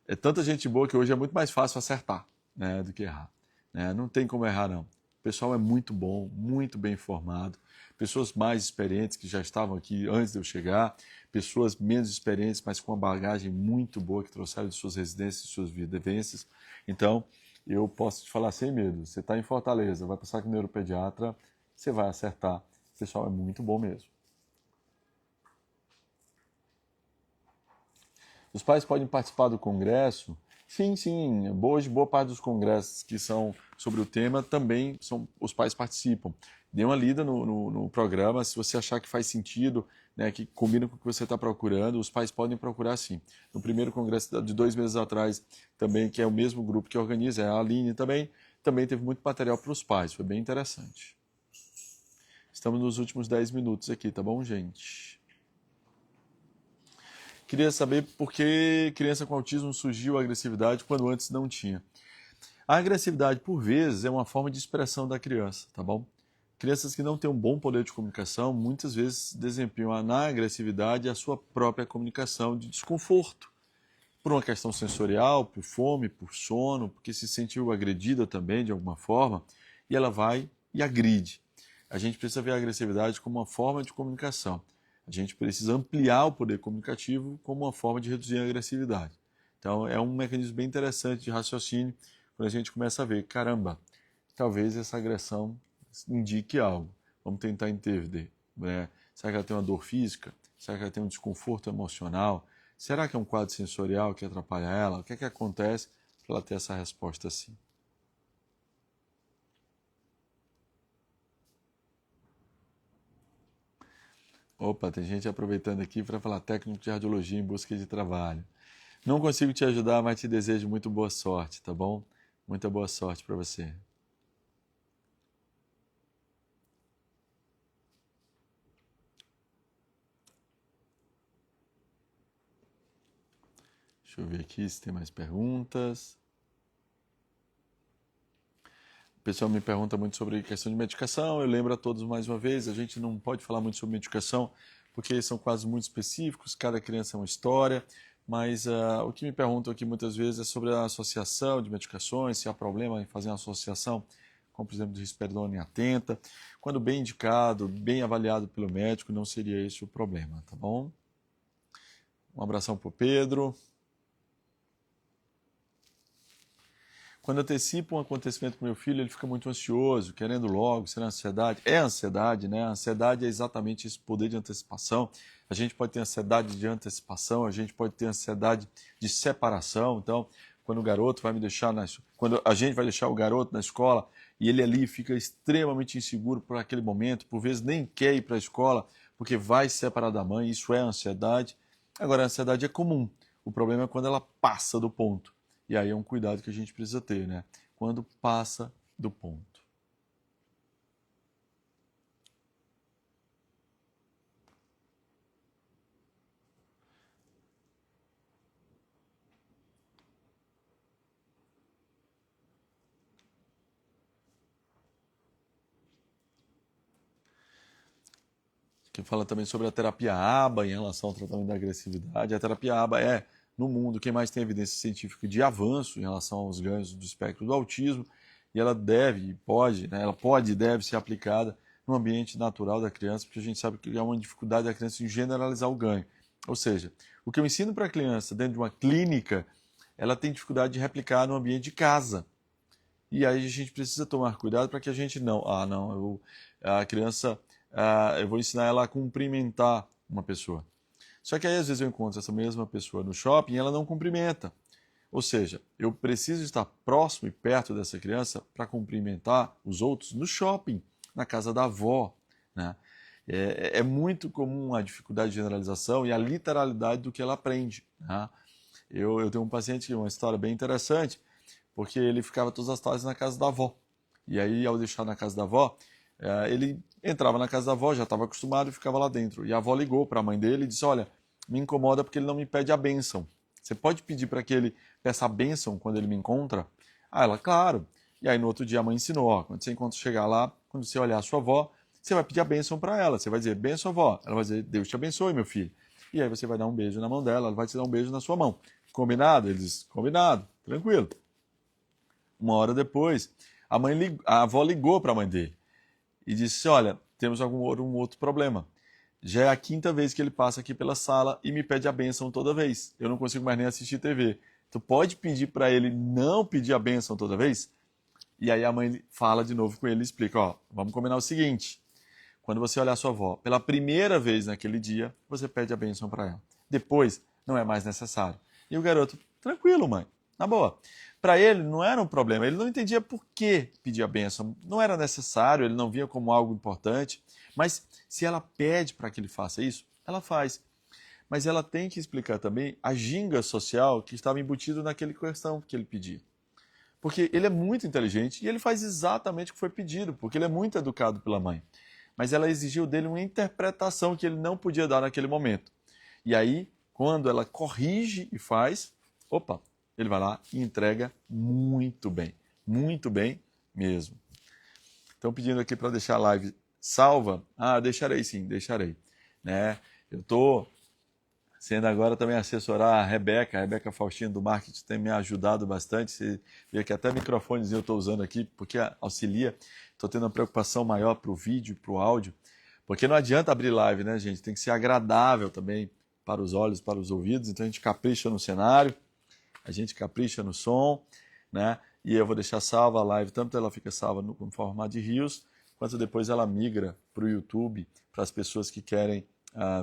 Speaker 1: É tanta gente boa que hoje é muito mais fácil acertar, né, do que errar, né? Não tem como errar, não. O pessoal é muito bom, muito bem informado. Pessoas mais experientes que já estavam aqui antes de eu chegar, pessoas menos experientes, mas com uma bagagem muito boa que trouxeram de suas residências, de suas vivências. Então, eu posso te falar sem medo. Você está em Fortaleza, vai passar com o neuropediatra, você vai acertar. O pessoal é muito bom mesmo. Os pais podem participar do congresso? Sim, sim. Hoje, boa parte dos congressos que são sobre o tema também os pais participam. Dê uma lida no programa, se você achar que faz sentido, né, que combina com o que você está procurando, os pais podem procurar sim. No primeiro congresso de 2 meses atrás, também, que é o mesmo grupo que organiza, é a Aline também teve muito material para os pais, foi bem interessante. Estamos nos últimos 10 minutos aqui, tá bom, gente? Queria saber por que criança com autismo surgiu a agressividade quando antes não tinha. A agressividade, por vezes, é uma forma de expressão da criança, tá bom? Crianças que não têm um bom poder de comunicação, muitas vezes desempenham na agressividade a sua própria comunicação de desconforto. Por uma questão sensorial, por fome, por sono, porque se sentiu agredida também de alguma forma, e ela vai e agride. A gente precisa ver a agressividade como uma forma de comunicação. A gente precisa ampliar o poder comunicativo como uma forma de reduzir a agressividade. Então, é um mecanismo bem interessante de raciocínio, quando a gente começa a ver, caramba, talvez essa agressão indique algo. Vamos tentar entender. Né? Será que ela tem uma dor física? Será que ela tem um desconforto emocional? Será que é um quadro sensorial que atrapalha ela? O que é que acontece para ela ter essa resposta assim? Opa, tem gente aproveitando aqui para falar técnico de radiologia em busca de trabalho. Não consigo te ajudar, mas te desejo muito boa sorte, tá bom? Muita boa sorte para você. Deixa eu ver aqui se tem mais perguntas. O pessoal me pergunta muito sobre questão de medicação. Eu lembro a todos mais uma vez, a gente não pode falar muito sobre medicação, porque são quase muito específicos, cada criança é uma história. Mas o que me perguntam aqui muitas vezes é sobre a associação de medicações, se há problema em fazer uma associação com, por exemplo, de risperidona e atenta. Quando bem indicado, bem avaliado pelo médico, não seria esse o problema, tá bom? Um abração para o Pedro. Quando antecipo um acontecimento com meu filho, ele fica muito ansioso, querendo logo, será ansiedade? É ansiedade, né? A ansiedade é exatamente esse poder de antecipação. A gente pode ter ansiedade de antecipação, a gente pode ter ansiedade de separação. Então, quando o garoto vai me deixar quando a gente vai deixar o garoto na escola e ele ali fica extremamente inseguro por aquele momento, por vezes nem quer ir para a escola porque vai se separar da mãe, isso é ansiedade. Agora, a ansiedade é comum. O problema é quando ela passa do ponto. E aí é um cuidado que a gente precisa ter, né? Quando passa do ponto. Que fala também sobre a terapia ABA em relação ao tratamento da agressividade. A terapia ABA é, no mundo, quem mais tem evidência científica de avanço em relação aos ganhos do espectro do autismo, e ela deve, pode, né, ela pode e deve ser aplicada no ambiente natural da criança, porque a gente sabe que há uma dificuldade da criança em generalizar o ganho. Ou seja, o que eu ensino para a criança dentro de uma clínica, ela tem dificuldade de replicar no ambiente de casa. E aí a gente precisa tomar cuidado para que a gente a criança, eu vou ensinar ela a cumprimentar uma pessoa. Só que aí às vezes eu encontro essa mesma pessoa no shopping e ela não cumprimenta. Ou seja, eu preciso estar próximo e perto dessa criança para cumprimentar os outros no shopping, na casa da avó, né? É muito comum a dificuldade de generalização e a literalidade do que ela aprende, né? Eu tenho um paciente que uma história bem interessante. porque ele ficava todas as tardes na casa da avó. E aí, ao deixar na casa da avó, ele entrava na casa da avó, já estava acostumado e ficava lá dentro. E a avó ligou para a mãe dele e disse, olha, me incomoda porque ele não me pede a bênção. Você pode pedir para que ele peça a bênção quando ele me encontra? Ah, ela, claro. E aí no outro dia a mãe ensinou, ó, quando você encontra chegar lá, quando você olhar a sua avó, você vai pedir a bênção para ela. Você vai dizer, bênção, avó. Ela vai dizer, Deus te abençoe, meu filho. E aí você vai dar um beijo na mão dela, ela vai te dar um beijo na sua mão. Combinado? Ele diz, combinado, tranquilo. Uma hora depois, a avó ligou para a mãe dele e disse, olha, temos um outro problema. Já é a quinta vez que ele passa aqui pela sala e me pede a bênção toda vez. Eu não consigo mais nem assistir TV. Tu pode pedir para ele não pedir a bênção toda vez? E aí a mãe fala de novo com ele e explica, ó, vamos combinar o seguinte, quando você olhar sua avó pela primeira vez naquele dia, você pede a bênção para ela. Depois, não é mais necessário. E o garoto, tranquilo, mãe, na boa. Para ele não era um problema, ele não entendia por que pedir a bênção. Não era necessário, ele não via como algo importante. Mas se ela pede para que ele faça isso, ela faz. Mas ela tem que explicar também a ginga social que estava embutido naquela questão que ele pedia. Porque ele é muito inteligente e ele faz exatamente o que foi pedido, porque ele é muito educado pela mãe. Mas ela exigiu dele uma interpretação que ele não podia dar naquele momento. E aí, quando ela corrige e faz, opa, ele vai lá e entrega muito bem mesmo. Estão pedindo aqui para deixar a live salva. Ah, deixarei sim, deixarei. Né? Eu estou sendo agora também assessorar a Rebeca Faustino do marketing tem me ajudado bastante. Você vê que até microfonezinho eu estou usando aqui, porque auxilia. Estou tendo uma preocupação maior para o vídeo, para o áudio, porque não adianta abrir live, né, gente? Tem que ser agradável também para os olhos, para os ouvidos. Então a gente capricha no cenário, a gente capricha no som, né? E eu vou deixar salva a live, tanto ela fica salva no formato de Reels, quanto depois ela migra para o YouTube, para as pessoas que querem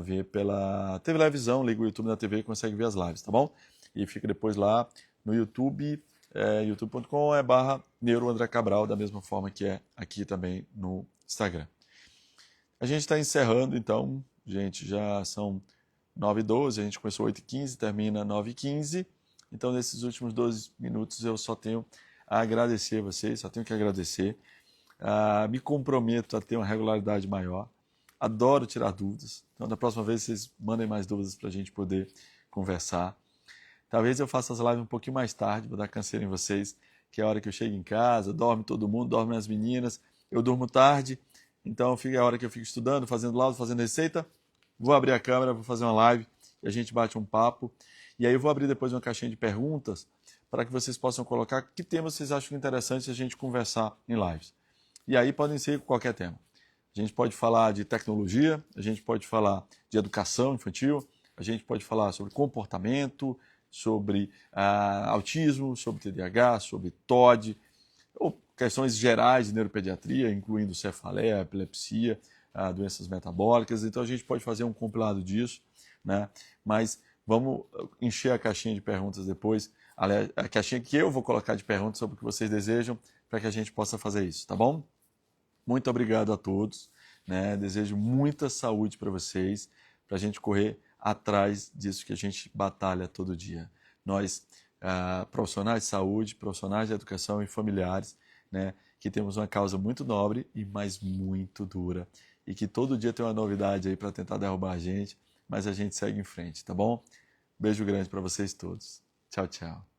Speaker 1: ver pela televisão, liga o YouTube na TV e consegue ver as lives, tá bom? E fica depois lá no YouTube, youtube.com/NeuroAndréCabral, da mesma forma que é aqui também no Instagram. A gente está encerrando, então, gente, já são 9h12, a gente começou 8h15, termina 9h15. Então, nesses últimos 12 minutos, eu só tenho a agradecer a vocês, só tenho que agradecer. Me comprometo a ter uma regularidade maior. Adoro tirar dúvidas. Então, da próxima vez, vocês mandem mais dúvidas para a gente poder conversar. Talvez eu faça as lives um pouquinho mais tarde, vou dar canseira em vocês, que é a hora que eu chego em casa, dorme todo mundo, dorme as meninas, eu durmo tarde, então é a hora que eu fico estudando, fazendo laudo, fazendo receita, vou abrir a câmera, vou fazer uma live e a gente bate um papo. E aí eu vou abrir depois uma caixinha de perguntas para que vocês possam colocar que temas vocês acham interessante a gente conversar em lives. E aí podem ser qualquer tema. A gente pode falar de tecnologia, a gente pode falar de educação infantil, a gente pode falar sobre comportamento, sobre autismo, sobre TDAH, sobre TOD, ou questões gerais de neuropediatria, incluindo cefaleia, epilepsia, doenças metabólicas. Então a gente pode fazer um compilado disso, né? Mas vamos encher a caixinha de perguntas depois, a caixinha que eu vou colocar de perguntas sobre o que vocês desejam, para que a gente possa fazer isso, tá bom? Muito obrigado a todos, né? Desejo muita saúde para vocês, para a gente correr atrás disso que a gente batalha todo dia. Nós, profissionais de saúde, profissionais de educação e familiares, né, que temos uma causa muito nobre e mais muito dura, e que todo dia tem uma novidade aí para tentar derrubar a gente, mas a gente segue em frente, tá bom? Beijo grande para vocês todos. Tchau, tchau.